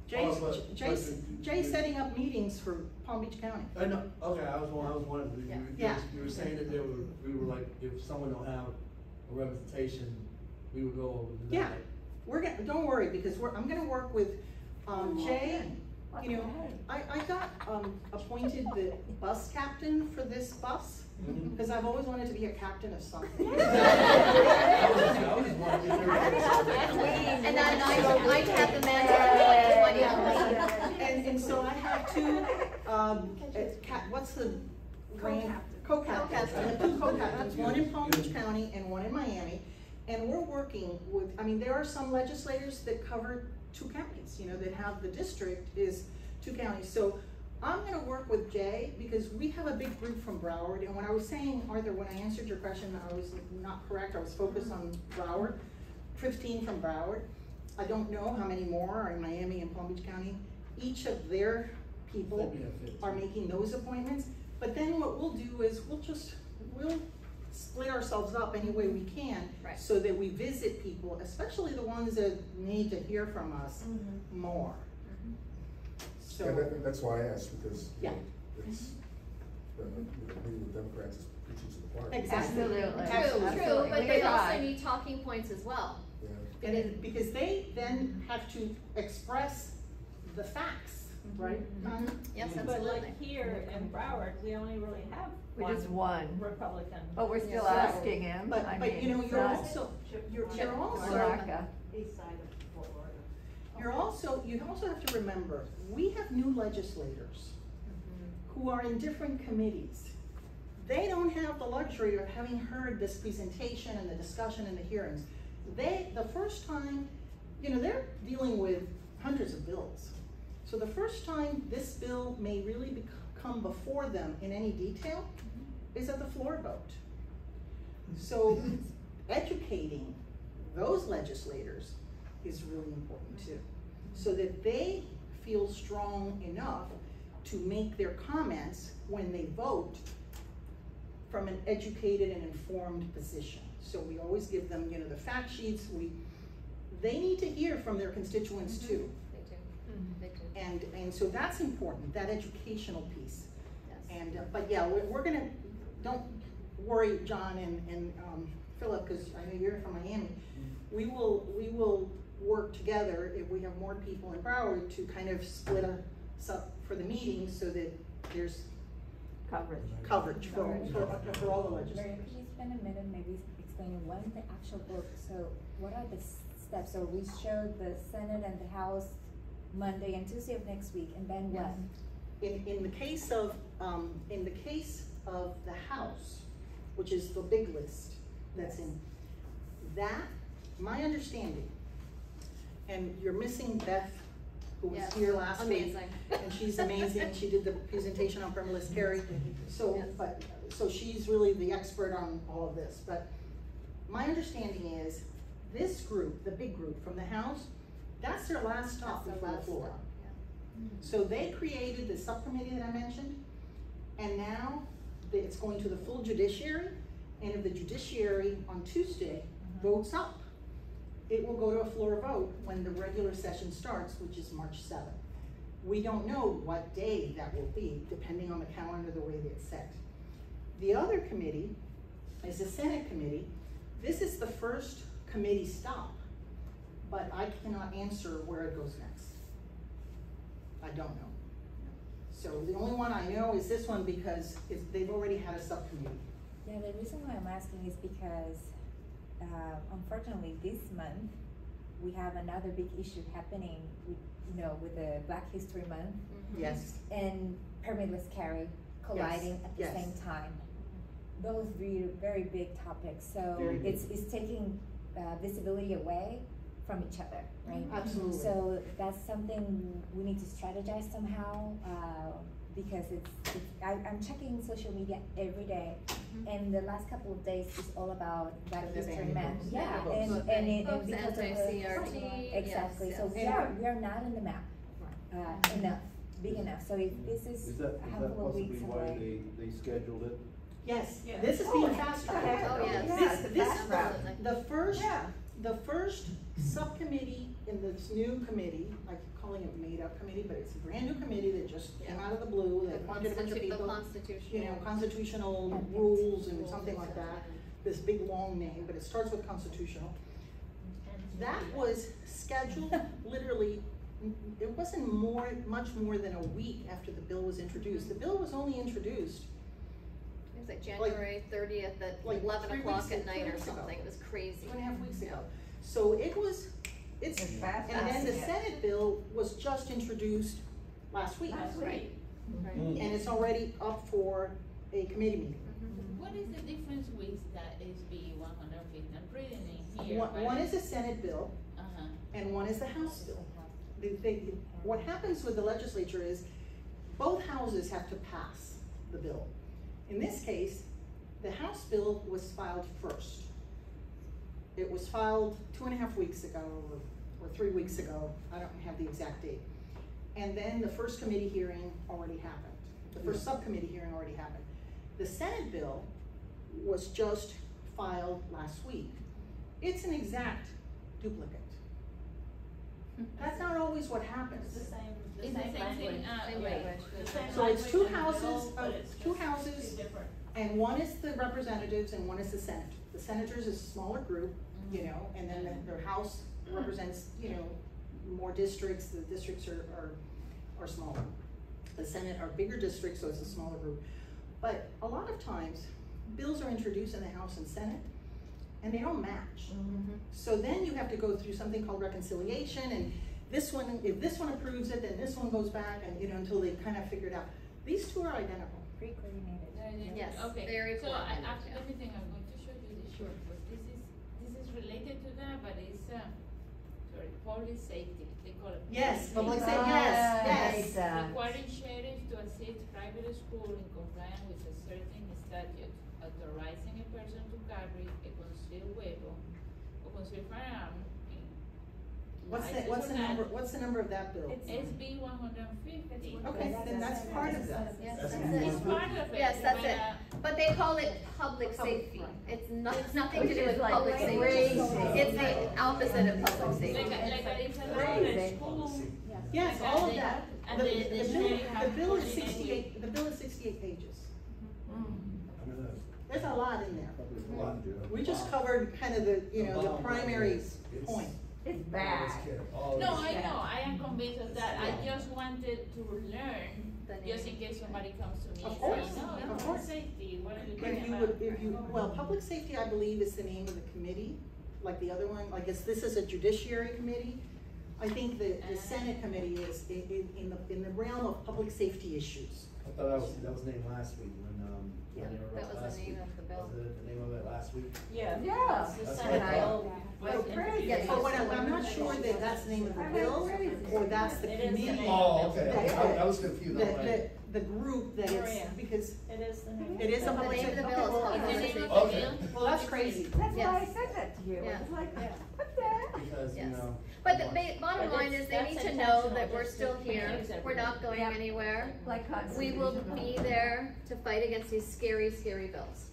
Jay's setting up meetings for Palm Beach County. I know, okay, I was wondering, Yeah. you were saying that we were like, if someone don't have a representation, we would go over to that. Yeah, don't worry, because I'm gonna work with, Jay. I got, appointed the bus captain for this bus, because I've always wanted to be a captain of something. And then I have the manager. And so I have 2, what's the rank? Co-captains. I have 2 co-captains, one in Palm Beach County and one in Miami. And we're working with, I mean, there are some legislators that cover 2 counties, that have the district is 2 counties. So I'm gonna work with Jay, because we have a big group from Broward. And when I was saying, Arthur, when I answered your question, I was not correct. I was focused on Broward, 15 from Broward. I don't know how many more are in Miami and Palm Beach County. Each of their people are making those appointments. But then what we'll do is we'll split ourselves up any way we can, Right. so that we visit people, especially the ones that need to hear from us more. So, And that's why I asked, because, you know, Yeah. it's, meeting with Democrats is preaching to the choir. exactly. Absolutely. Absolutely. True, but We they also try. need talking points as well. Yeah. And because they then have to express the facts, right? Yes, But absolutely. like here in Broward, we only really have We just one. Republican. But we're still So, asking him. But, I but mean, you know, it's you're not- also, you're also, Baraka. East side of Florida. you also have to remember, we have new legislators who are in different committees. They don't have the luxury of having heard this presentation and the discussion and the hearings. The first time, you know, they're dealing with hundreds of bills. So the first time this bill may really come before them in any detail is at the floor vote. So educating those legislators is really important too, so that they feel strong enough to make their comments when they vote from an educated and informed position. So we always give them, you know, the fact sheets. They need to hear from their constituents too. They do. And so that's important, that educational piece. Yes. And, but yeah, we're gonna, don't worry, John and Philip, because I know you're from Miami. We will work together, if we have more people in Broward, to kind of split us up for the meeting so that there's coverage for all the Mary, legislators. could you spend a minute maybe explaining when the actual vote, so what are the steps? So we showed the Senate and the House Monday and Tuesday of next week, and then Yes. when? In the case of the House, which is the big list that's in, that, my understanding, and you're missing Beth, who was Yes. here last week. Amazing. And she's amazing, she did the presentation on permalist carry, so, Yes. so she's really the expert on all of this, but my understanding is, this group, the big group from the House, that's their last stop That's the before the last floor. stop, yeah. So they created the subcommittee that I mentioned, and now it's going to the full judiciary, and if the judiciary on Tuesday votes up, it will go to a floor vote when the regular session starts, which is March 7th. We don't know what day that will be, depending on the calendar, the way that it's set. The other committee is the Senate committee. This is the first committee stop, but I cannot answer where it goes next. I don't know. So the only one I know is this one, because they've already had a subcommittee. Yeah, the reason why I'm asking is because, unfortunately, this month, we have another big issue happening with, with the Black History Month. Yes. And permitless carry colliding at the Yes. same time. Those very, very big topics, so Very big. it's taking visibility away from each other, right? Absolutely. So that's something we need to strategize somehow, because I'm checking social media every day, and the last couple of days is all about Black The History banning Month. books. Yeah, Banning books. and Books, because of the anti-CRT, exactly. yes, So yes. we are not in the map enough, big enough. So if this is Is that a handful of possibly weeks why away. they scheduled it? Yes, Yeah. this is being fast tracked. Oh, yes. This, Absolutely. the first subcommittee in this new committee, I keep calling it made-up committee, but it's a brand new committee that just came out of the blue, they appointed a bunch of The people. constitutional. Constitutional rules and something like that, this big long name, but it starts with constitutional. That was scheduled literally, it wasn't much more than a week after the bill was introduced. The bill was only introduced, It was like January 30th at Like 11 3 o'clock weeks- at night 3 or weeks ago. something. It was crazy. 2.5 weeks ago. So it's It's fast. and then the Yeah. Senate bill was just introduced last week. Right. Right. And it's already up for a committee meeting. What is the difference with that SB 150? I'm reading it here. One is a Senate bill Uh-huh. and one is the House bill. What happens with the legislature is both houses have to pass the bill. In this case, the House bill was filed first. It was filed 2.5 weeks ago or 3 weeks ago. I don't have the exact date. And then the first committee hearing already happened. The first subcommittee hearing already happened. The Senate bill was just filed last week. It's an exact duplicate. That's not always what happens. It's the same Same thing, Same language. The same So it's two language in the houses, bill, but it's two just houses, two different. and one is the representatives and one is the Senate. The senators is a smaller group, you know, and then their house represents, you know, more districts. The districts are smaller. The Senate are bigger districts, so it's a smaller group. But a lot of times, bills are introduced in the House and Senate, and they don't match. So then you have to go through something called reconciliation, and this one, if this one approves it, then this one goes back, and you know, until they kind of figure it out. These two are identical. Pre-coordinated. Yes, Okay, very so coordinated, after yeah. everything, I'm going to show you the short, but this is related to that, but it's, sorry, public safety, they call it. Yes, public safety. yes, yes. Requiring sheriffs to assist private school in compliance with a certain statute, authorizing a person to carry a concealed weapon or concealed firearm. What's the number of that bill? It's SB 150. Okay, then that's part of that. Yes, That's that's the it. It's part of it. Yes, that's but, it. But they call it public safety. It's nothing to do with like public safety. crazy. It's the opposite of public like, safety. it's allowed at school. Yes, Like, all of they- that. and The the sheriff the have bill is coordinate 68, the bill is 68 pages. I mean, There's a lot in there. Probably a lot, Joe. We just covered kind of the, you know, the bottom line primary is, it's- point. It's bad. No, I know, I am convinced of that, I just wanted to learn, The just name. in case somebody comes to me Of and course, says, no, of it's course. not safety, what are you If talking you about? well, public safety, I believe, is the name of the committee, like the other one, like this is a judiciary committee. I think the Senate committee is in the realm of public safety issues. I thought that was named last week when Yeah, they were that up was the last name week. of the bill. Was it the name of it last week? Yeah. Yeah. It's the That's Senate what I bill thought. was Oh, crazy. introduced. Yeah, but I'm not sure that that's the name of the bill, or that's the It is the committee. name. Oh, okay, that- I was confused, I'm like. The group that Maria. it's, because It is the name. it is a The public name of safety. the bill is called It's the public name safety. of the Okay. bill. Well, that's crazy. That's why I Yes. said that to you. Yeah. It's like, Yeah. what the heck? Because, you Yes. know. But the bottom But line it's- is they that's need to know intentional, that we're just still to here, confuse we're not everybody. going anywhere. Like We will be there to fight against these scary, scary bills.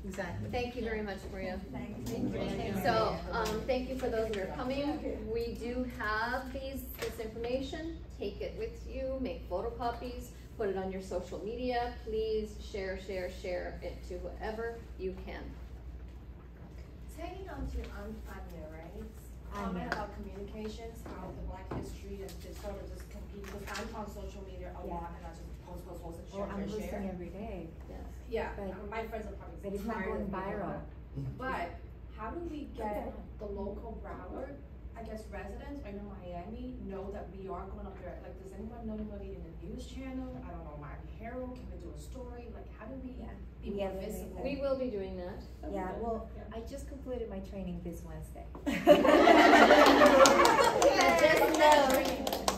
Exactly. Thank you very much, Maria. Thank you. So, thank you for those that are coming. We do have this information. Take it with you, make photocopies, put it on your social media. Please share it to whoever you can. Tagging on to Anya, right? Comment about communications, how the Black history and to sort of just compete, because I'm on social media a lot and I just post and Oh, I'm share. posting every day, Yes. Yeah, But- my friends are probably. but it's not tired going of me doing viral. that. But how do we get the local Broward, I guess residents or in Miami, know that we are going up there? Like, does anyone know anybody in the news channel? I don't know, Miami Herald, can we do a story? Like, how do we be We more have visible? We will be doing that. Yeah, well, Yeah. I just completed my training this Wednesday.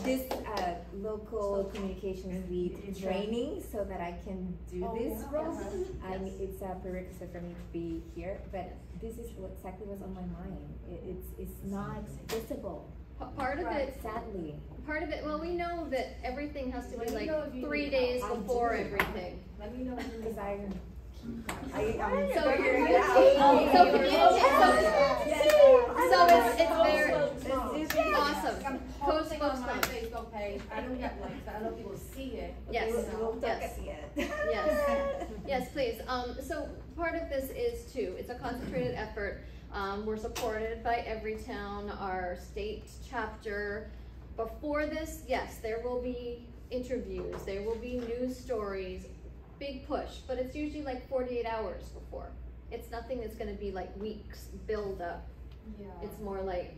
This local communications lead training so that I can do this role. It's a prerequisite for me to be here, but this is exactly what's on my mind. It's not visible, Part of it, sadly. well, we know that everything has to be Let me like know if you 3 need days help. before I do. everything. Let me know if you need Because help. I'm So so you're you're so it's very awesome. I'm Post posting on my books. Facebook page, I don't get likes, but I know people see it. Yes, You know? yes. Yes, yes, please. So part of this is too, it's a concentrated effort. We're supported by Everytown, our state chapter. Before this, yes, there will be interviews, there will be news stories, big push, but it's usually like 48 hours before. It's nothing that's gonna be like weeks build up. Yeah. It's more like,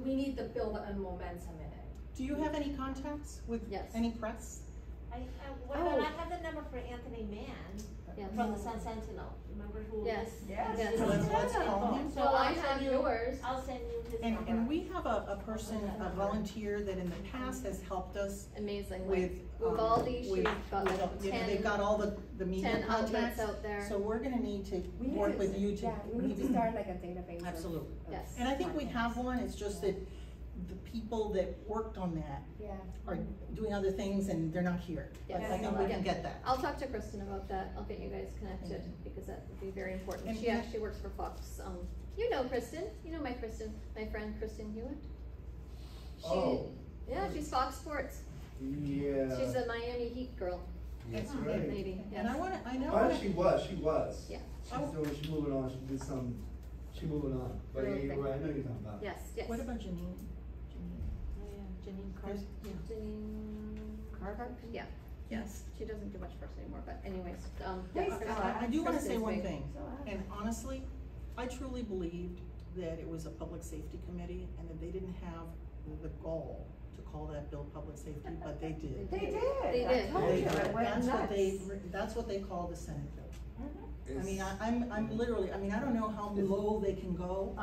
We need to build a momentum in it. Do you have any contacts with Yes. any press? I Oh. have the number for Anthony Mann yes. from the Sun Sentinel. Remember who? Yes. Yes. Yes. So let's call him. So Well, I I'll have send you- yours. I'll send you his And number. we have a person, a volunteer that in the past has helped us Amazingly. with. Uvalde, with- she's got with, like you know, 10 they've got all the media 10 outlets contacts. out there. So we're gonna need to We need work to- with you to. Yeah, we need to start like a database. Absolutely. Yes. And I think we have one, it's just that the people that worked on that Yeah. are doing other things and they're not here. Like, Yes. I think we can get that. I'll talk to Kristen about that. I'll get you guys connected because that would be very important. And She can I- actually works for Fox. You know Kristen. You know my friend Kristen Hewitt. Oh. Yeah, she's Fox Sports. Yeah. She's a Miami Heat girl. That's right. Maybe. And I know. Oh, she was. Yeah. She's moving on, she moving on, but Really yeah, quick. I know you're talking about. Yes, yes. What about Janine? Oh, yeah, Janine Carter. Janine Carter? Yeah. Yes. She doesn't do much for us anymore, but anyways, Hey, yes. Stella. I do wanna say Kristen's one big. thing, and honestly, I truly believed that it was a public safety committee and that they didn't have the gall to call that bill public safety, but they did. They did. They I did. told you, it went That's what they call the Senate bill. I It's- mean, I'm literally, I mean, I don't know how low they can go.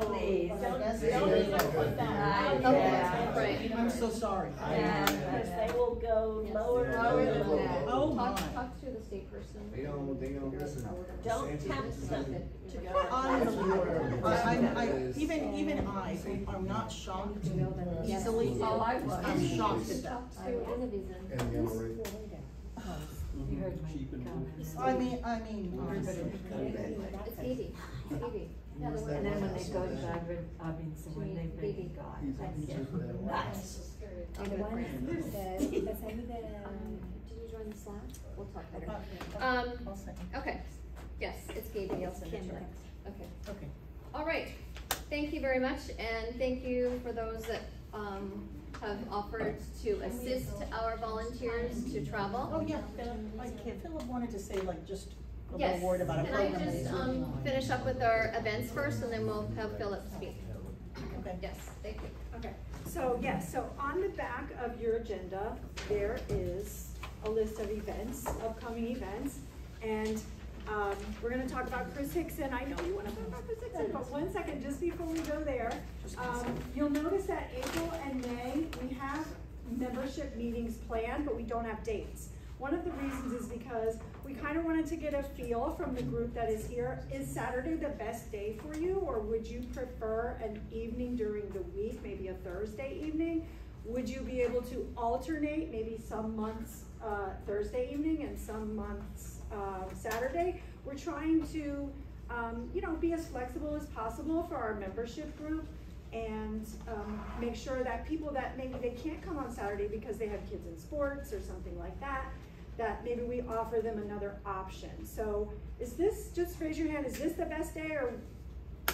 Please. But I guess Don't they- even put that. Yeah. Right. I'm so sorry. Because they will go Yes. lower and Lower lower. than that. Oh my. Talk to the state person. They don't Figure out listen. how we're gonna- Don't DeSantis tempt is them doing- to go. Even I, who are not shocked Yes. easily, Oh, I was. I'm shocked at that. Talk to Innovision. And the LRA. You heard my Cheap and comment. I mean, honestly. It's Evie. It's Evie. Yeah, the one And then when they that's- go to so when they bring God, that's nuts. I'll The get it one for you. that, did you join the Slack? We'll talk better. I'll say. Okay, yes, it's Gaby, I'll send it to Kim her. next. Okay, Okay. all right, thank you very much, and thank you for those that, have offered to assist our volunteers to travel. Oh, yeah, Philip wanted to say like just a Yes, little word about a can I program. just, finish up with our events first, and then we'll have Philip speak? Okay. Yes, thank you. Okay, so yes, so on the back of your agenda, there is a list of events, upcoming events. And we're gonna talk about Chris Hickson. I know you wanna talk about Chris Hickson, but one second, just before we go there, you'll notice that April and May, we have membership meetings planned, but we don't have dates. One of the reasons is because we kind of wanted to get a feel from the group that is here. Is Saturday the best day for you, or would you prefer an evening during the week, maybe a Thursday evening? Would you be able to alternate, maybe some months Thursday evening and some months Saturday? We're trying to, be as flexible as possible for our membership group, and make sure that people that maybe they can't come on Saturday because they have kids in sports or something like that, that maybe we offer them another option. So is this, just raise your hand, is this the best day, or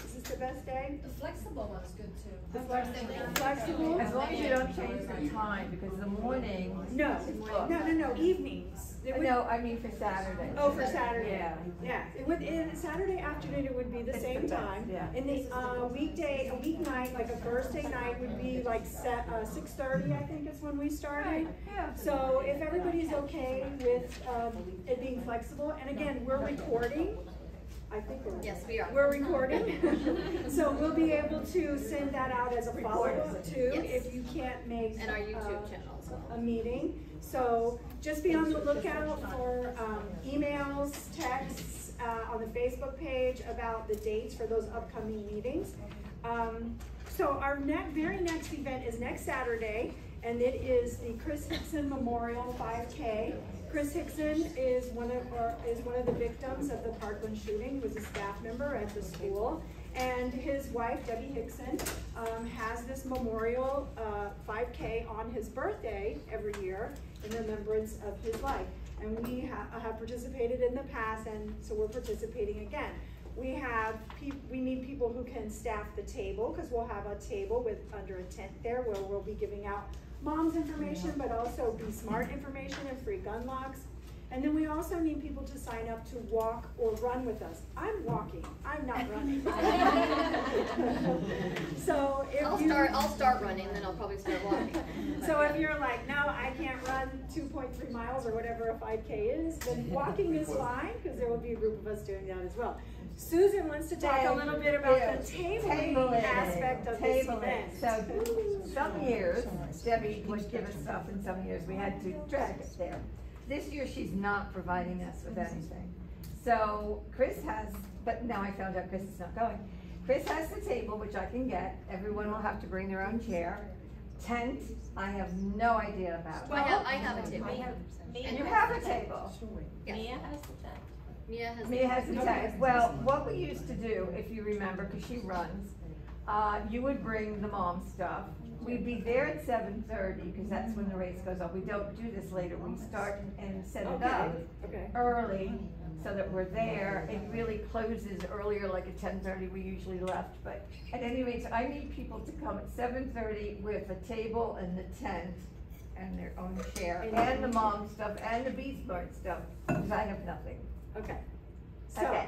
is this the best day? The flexible one's good too. The flexible? As long as you don't change the time, because the morning. No, is booked. no, evenings. It would- No, I mean for Saturday. Oh, for Saturday? Yeah. Yeah, it would, in Saturday afternoon, it would be the It's same the best, time. yeah. And the, a weeknight, like a Thursday night would be like 6:30, I think is when we started. Yeah. So if everybody's okay with, it being flexible, and again, we're recording. I think we're. Yes, we are. We're recording. So we'll be able to send that out as a follow-up too, Yes. if you can't make. And our YouTube channel as well. A meeting. So just be on the lookout for emails, texts on the Facebook page about the dates for those upcoming meetings. So our very next event is next Saturday, and it is the Chris Hickson Memorial 5K. Chris Hickson is one of the victims of the Parkland shooting. He was a staff member at the school. And his wife, Debbie Hickson, has this memorial 5K on his birthday every year in remembrance of his life. And we have participated in the past, and so we're participating again. We need people who can staff the table, because we'll have a table under a tent there where we'll be giving out mom's information, but also Be Smart information and free gun locks. And then we also need people to sign up to walk or run with us. I'm walking, I'm not running. So if I'll start running, then I'll probably start walking. So if you're like, no, I can't run 2.3 miles or whatever a 5K is, then walking is fine, because there will be a group of us doing that as well. Susan wants to talk a little bit about the tabling aspect of this event. So some years, Debbie would give us stuff, and some years we had to drag it there. This year she's not providing us with anything. So Chris has, but now I found out Chris is not going. Chris has the table, which I can get. Everyone will have to bring their own chair. Tent, I have no idea about. I have a table. And you have a table. Yes. Mia has the tent. Mia has a tent. Well, what we used to do, if you remember, because she runs, you would bring the mom stuff. We'd be there at 7:30 because that's when the race goes on. We don't do this later. We start and set it up early so that we're there. It really closes earlier, like at 10:30 we usually left. But at any rate, I need people to come at 7:30 with a table and the tent and their own chair and the mom stuff and the Be Smart stuff because I have nothing. Okay. So.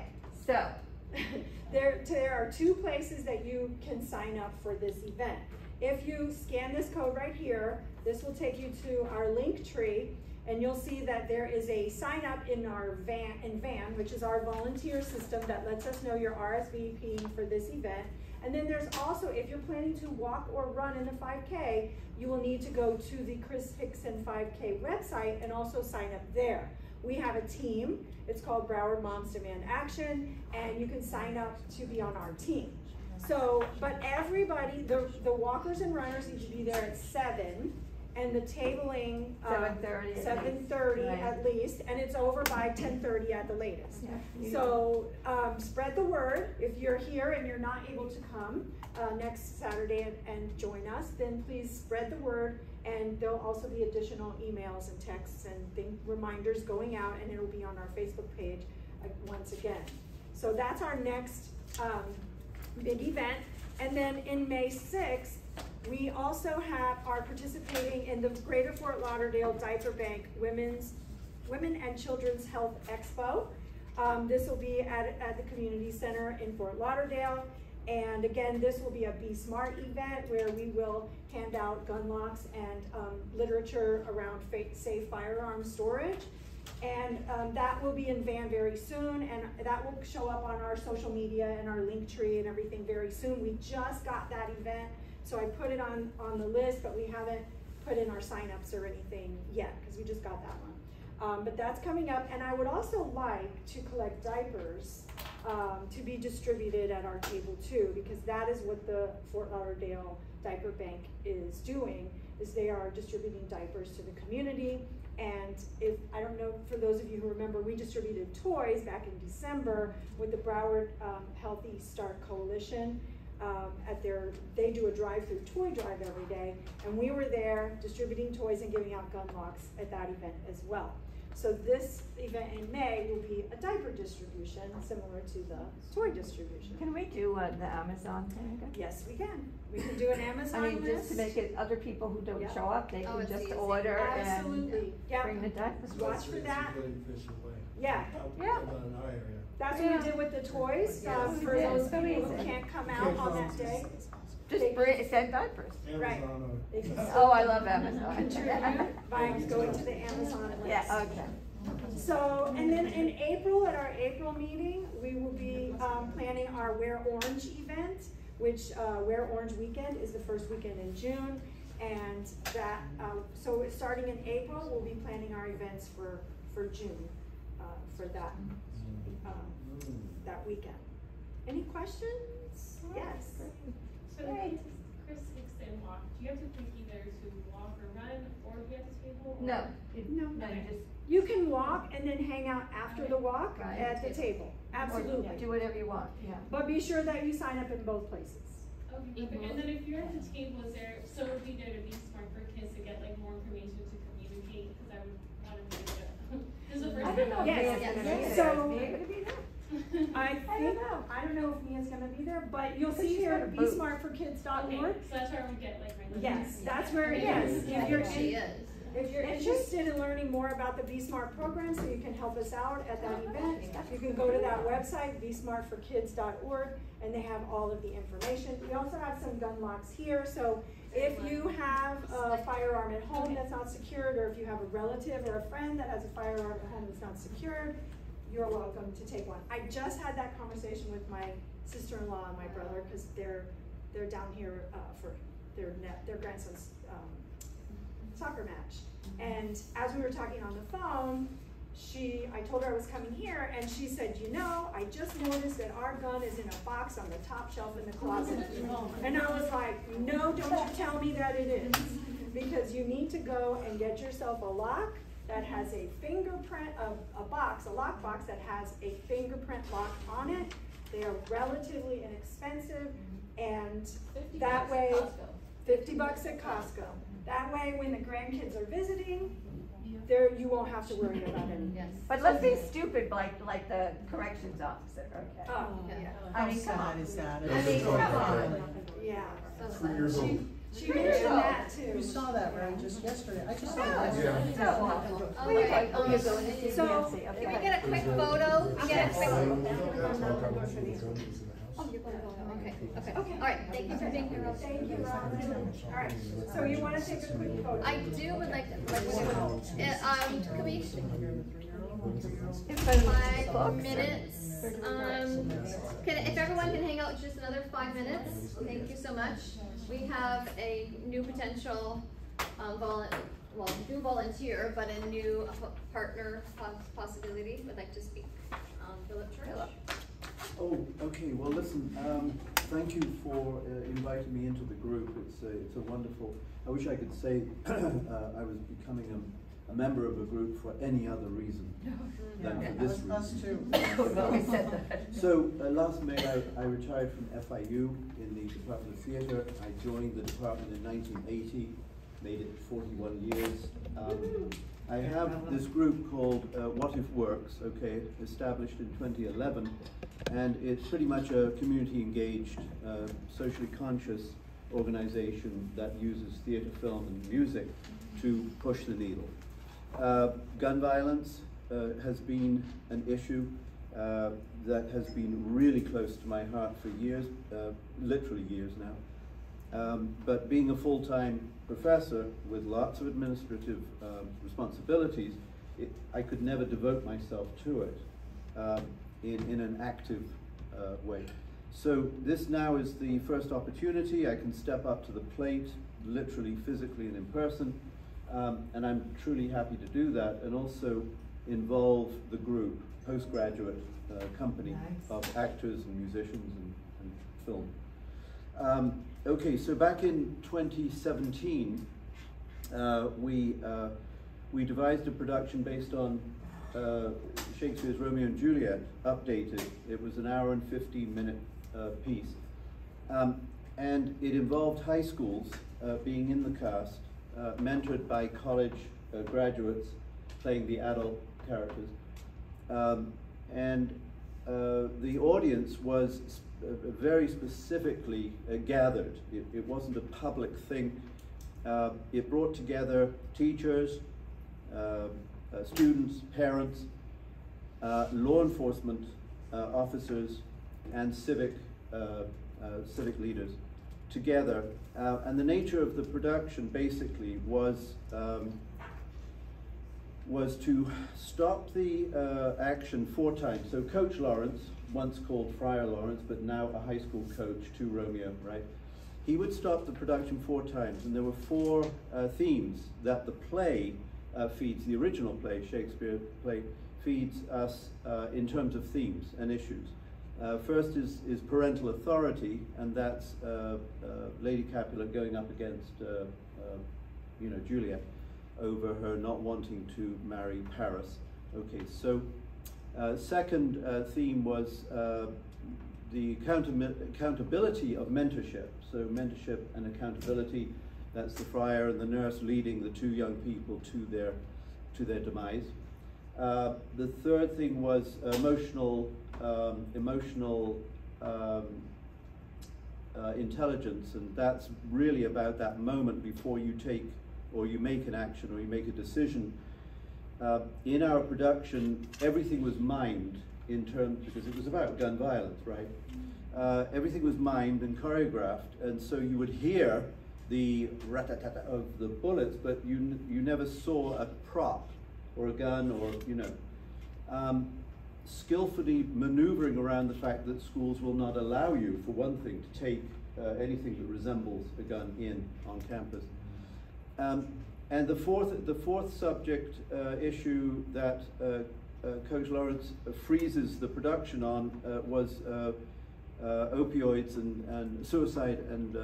There are two places that you can sign up for this event. If you scan this code right here, this will take you to our link tree, and you'll see that there is a sign up in our van, which is our volunteer system that lets us know you're RSVPing for this event. And then there's also, if you're planning to walk or run in the 5K, you will need to go to the Chris Hickson 5K website and also sign up there. We have a team, it's called Broward Moms Demand Action, and you can sign up to be on our team. So, but everybody, the walkers and runners need to be there at 7, and the tabling, 7:30 at least, and it's over by 10:30 at the latest. Yeah. So, spread the word. If you're here and you're not able to come next Saturday and join us, then please spread the word, and there'll also be additional emails and texts and reminders going out, and it'll be on our Facebook page once again. So that's our next big event. And then in May 6th, we also are participating in the Greater Fort Lauderdale Diaper Bank Women and Children's Health Expo. This will be at the Community Center in Fort Lauderdale. And again, this will be a Be Smart event where we will hand out gun locks and literature around safe firearm storage. And that will be in van very soon, and that will show up on our social media and our link tree and everything very soon. We just got that event, so I put it on the list, but we haven't put in our signups or anything yet because we just got that one. But that's coming up, and I would also like to collect diapers to be distributed at our table too, because that is what the Fort Lauderdale Diaper Bank is doing, is they are distributing diapers to the community. And I don't know, for those of you who remember, we distributed toys back in December with the Broward Healthy Start Coalition. They do a drive-through toy drive every day, and we were there distributing toys and giving out gun locks at that event as well. So this event in May will be a diaper distribution similar to the toy distribution. Can we do the Amazon thing again? Yes, we can. We can do an Amazon list. Just to make it, other people who don't show up, they can just order and bring the diapers. Watch for that. Yeah. That's what we did with the toys, for those people who can't come out on that day. Just send diapers. Right. Oh, I love Amazon. Contribute by going to the Amazon list. Yeah, okay. So, and then in April, at our April meeting, we will be planning our Wear Orange event, which Wear Orange weekend is the first weekend in June. And that, so starting in April, we'll be planning our events for June, for that, that weekend. Any questions? Yes. So the Chris Hickson walk, do you have to pick either to walk or run, or be at the table? No. No. Okay. You can walk and then hang out after the walk at the table. Absolutely. Do whatever you want, yeah. But be sure that you sign up in both places. Okay, perfect. And then if you're at the table, is there, so it would be there to be smart for kids to get like more information to communicate, because I would want to be able to, this is the first time. Yes. So, I don't know if Mia's gonna be there, but you'll see here at BeSmartForKids.org. Okay, so that's where I would get like my. Yes, that's where it is. If you're interested in learning more about the Be Smart program, so you can help us out at that event, you can go to that website, BeSmartForKids.org, and they have all of the information. We also have some gun locks here, so if you have a firearm at home that's not secured, or if you have a relative or a friend that has a firearm at home that's not secured, you're welcome to take one. I just had that conversation with my sister-in-law and my brother, because they're down here for their grandson's soccer match. And as we were talking on the phone, I told her I was coming here, and she said, you know, I just noticed that our gun is in a box on the top shelf in the closet. And I was like, no, don't you tell me that it is. Because you need to go and get yourself a lock that has a fingerprint, a lock box that has a fingerprint lock on it. They are relatively inexpensive, and that way, $50 at Costco. That way, when the grandkids are visiting, you won't have to worry about anything. Yes. But let's be stupid like the corrections officer, okay? Oh, Yeah. I mean, come on. is that? I mean, come on. yeah. So 3 years old. She mentioned that too. You saw that, right, just yesterday, I just saw Yeah. that. So, All we right, like, oh, you're going to see so, Nancy, Can okay. we get a quick photo? Can we get a quick Talk about when the gun was in the house. Oh, you're going to go, okay. All right, thank you for being here. Rose. Thank you, Robin. All right, so you want to take a quick photo? I do would like to, can we, In front of the 5 books. minutes? If everyone can hang out just another 5 minutes, thank you so much. We have a new potential, new volunteer, but a new partner possibility. Would like to speak. Philip Church. Oh, okay. Well, listen. Thank you for inviting me into the group. It's a wonderful. I wish I could say I was becoming a member of a group for any other reason than for this reason. Us too. Well, we said that. So last May I retired from FIU in the Department of Theatre. I joined the department in 1980, made it 41 years. I have this group called What If Works, okay, established in 2011, and it's pretty much a community engaged, socially conscious organization that uses theatre, film, and music to push the needle. Gun violence has been an issue that has been really close to my heart for years, literally years now. But being a full-time professor with lots of administrative responsibilities, I could never devote myself to it in an active way. So this now is the first opportunity. I can step up to the plate, literally, physically, and in person. And I'm truly happy to do that, and also involve the group, postgraduate company of actors and musicians and film. Okay, so back in 2017, we devised a production based on Shakespeare's Romeo and Juliet, updated. It was an hour and 15-minute piece. And it involved high schools being in the cast, mentored by college graduates playing the adult characters. And the audience was very specifically gathered. It wasn't a public thing. It brought together teachers, students, parents, law enforcement officers, and civic leaders together. And the nature of the production basically was to stop the action 4 times. So Coach Lawrence, once called Friar Lawrence, but now a high school coach to Romeo, right? He would stop the production 4 times, and there were 4 themes that the play feeds, the original play, Shakespeare play, feeds us in terms of themes and issues. First is parental authority, and that's Lady Capulet going up against Juliet over her not wanting to marry Paris. Okay, so second theme was the accountability of mentorship. So mentorship and accountability, that's the friar and the nurse leading the 2 young people to their demise. The third thing was emotional intelligence, and that's really about that moment before you take or you make an action or you make a decision. In our production, everything was mimed in terms, because it was about gun violence, right? Everything was mimed and choreographed, and so you would hear the rat-a-tat-tat of the bullets, but you never saw a prop or a gun or, skillfully maneuvering around the fact that schools will not allow you, for one thing, to take anything that resembles a gun on campus. And the fourth subject issue that Coach Lawrence freezes the production on was opioids and suicide and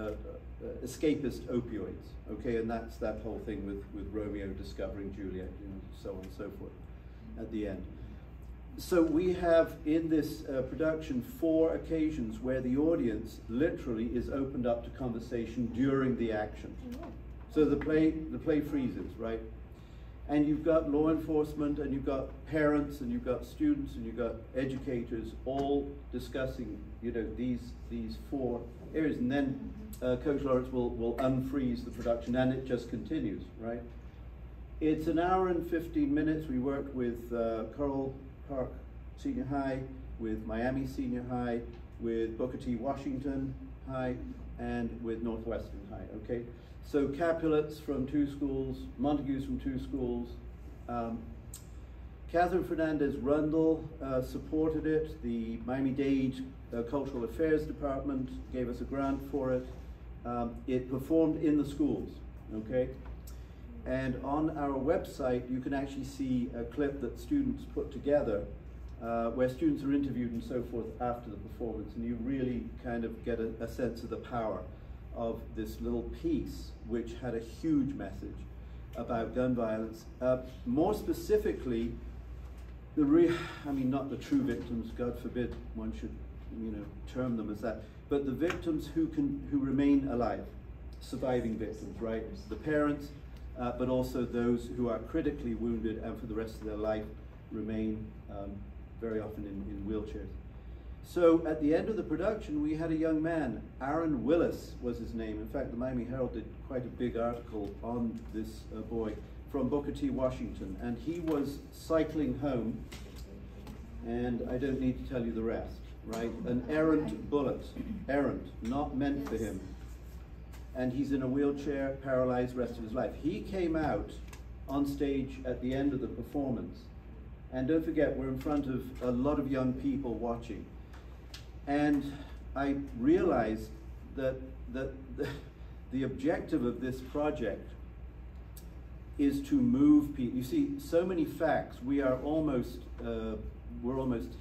escapist opioids. Okay, and that's that whole thing with Romeo discovering Juliet, you know, so on and so forth at the end. So we have in this production 4 occasions where the audience literally is opened up to conversation during the action. So the play freezes, right? And you've got law enforcement, and you've got parents, and you've got students, and you've got educators all discussing, you know, these 4 areas, and then Coach Lawrence will unfreeze the production, and it just continues, right? It's an hour and 15 minutes. We worked with Coral Park Senior High, with Miami Senior High, with Booker T. Washington High, and with Northwestern High, okay? So Capulets from 2 schools, Montagues from 2 schools. Catherine Fernandez Rundle supported it. The Miami-Dade Cultural Affairs Department gave us a grant for it. It performed in the schools, okay? And on our website, you can actually see a clip that students put together where students are interviewed and so forth after the performance, and you really kind of get a sense of the power of this little piece, which had a huge message about gun violence. More specifically, not the true victims, God forbid one should, you know, term them as that, but the victims who remain alive, surviving victims, right? The parents, but also those who are critically wounded and for the rest of their life remain very often in wheelchairs. So at the end of the production, we had a young man, Aaron Willis was his name. In fact, the Miami Herald did quite a big article on this boy from Booker T. Washington, and he was cycling home, and I don't need to tell you the rest, right? An errant bullet, errant, not meant for him. And he's in a wheelchair, paralyzed rest of his life. He came out on stage at the end of the performance, and don't forget, we're in front of a lot of young people watching. And I realized that the objective of this project is to move people. You see, so many facts. We're almost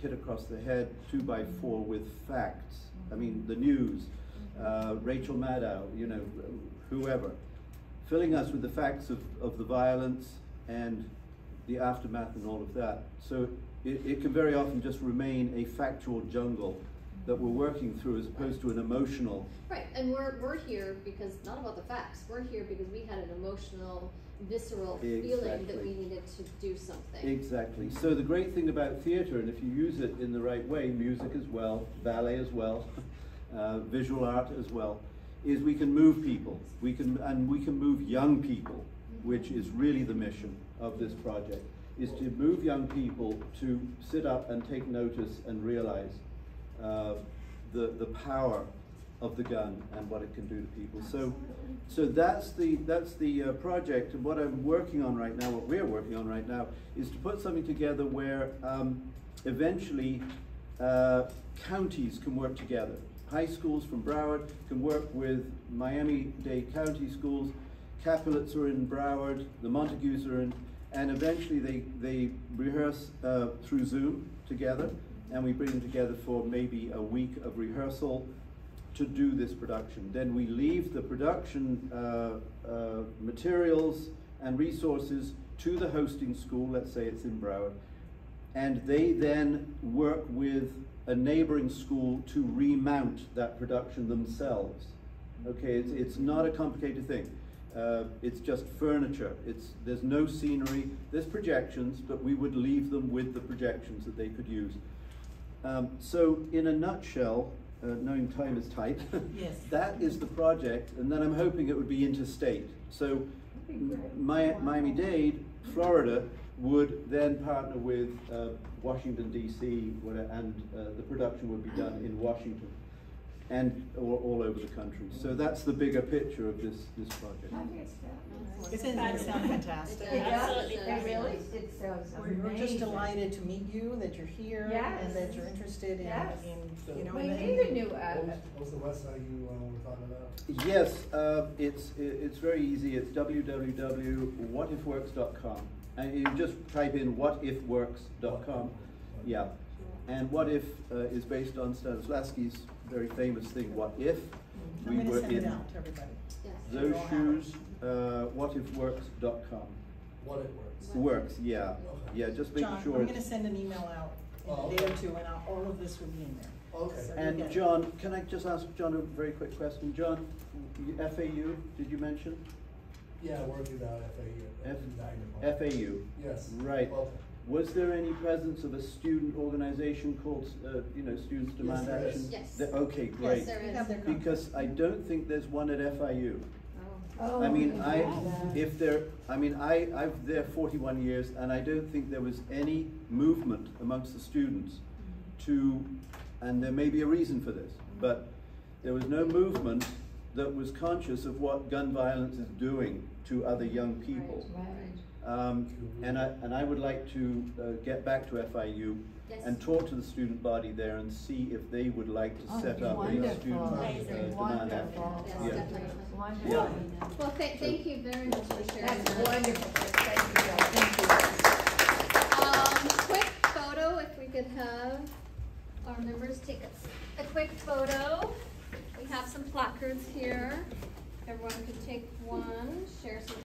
hit across the head 2x4 with facts. I mean, the news, Rachel Maddow, you know, whoever, filling us with the facts of the violence and the aftermath and all of that. So it can very often just remain a factual jungle that we're working through as opposed to an emotional. Right, and we're here because, not about the facts, we're here because we had an emotional, visceral feeling that we needed to do something. Exactly. So the great thing about theater, and if you use it in the right way, music as well, ballet as well, visual art as well, is we can move people. We can move young people, which is really the mission of this project, is to move young people to sit up and take notice and realize the power of the gun and what it can do to people. So that's the project, and what I'm working on right now, what we're working on right now, is to put something together where eventually counties can work together. High schools from Broward can work with Miami-Dade County schools, Capulets are in Broward, the Montagues are in, and eventually they rehearse through Zoom together, and we bring them together for maybe a week of rehearsal to do this production. Then we leave the production materials and resources to the hosting school, let's say it's in Broward, and they then work with a neighboring school to remount that production themselves. Okay, it's not a complicated thing. It's just furniture. There's no scenery, there's projections, but we would leave them with the projections that they could use. So in a nutshell, knowing time is tight, yes. That is the project, and then I'm hoping it would be interstate. So Miami-Dade, Florida, would then partner with Washington, D.C., and the production would be done in Washington. and all over the country. So that's the bigger picture of this project. Isn't it sound fantastic? It does, Absolutely. it really, it sounds amazing. We're just delighted to meet you, that you're here, Yes. and that you're interested in, Yes. you know. We and then- need a new, What was the website you were talking about? Yes, it's very easy. It's www.whatifworks.com. And you just type in whatifworks.com. Yeah. And What If is based on Stanislavski's very famous thing, What If? I'm gonna send it out to everybody. Those shoes, whatifworks.com. What it works. Works, yeah. Yeah, just making John, sure I'm it's. gonna send an email out in a day or two, and all of this will be in there. Okay. So you And get it. John, can I just ask John a very quick question? John, FAU, did you mention? Yeah, working out FAU. FAU. Yes. Right. Okay. Was there any presence of a student organization called, Students Demand there is. Action? Yes. Okay, great. Yes, there We is. have their contact. Because I don't think there's one at FIU. Oh. I mean, I'm there 41 years, and I don't think there was any movement amongst the students and there may be a reason for this, but there was no movement that was conscious of what gun violence is doing to other young people. And I would like to get back to FIU Yes. and talk to the student body there and see if they would like to set up a Wonderful. student demand action. Wonderful. Yes, Yeah. definitely. Wonderful. Yeah. Well, thank you very much for sharing. That's that. wonderful. Thank you, Joe. Thank you. Quick photo, if we could have our members take a quick photo. We have some placards here. Everyone could take one, share some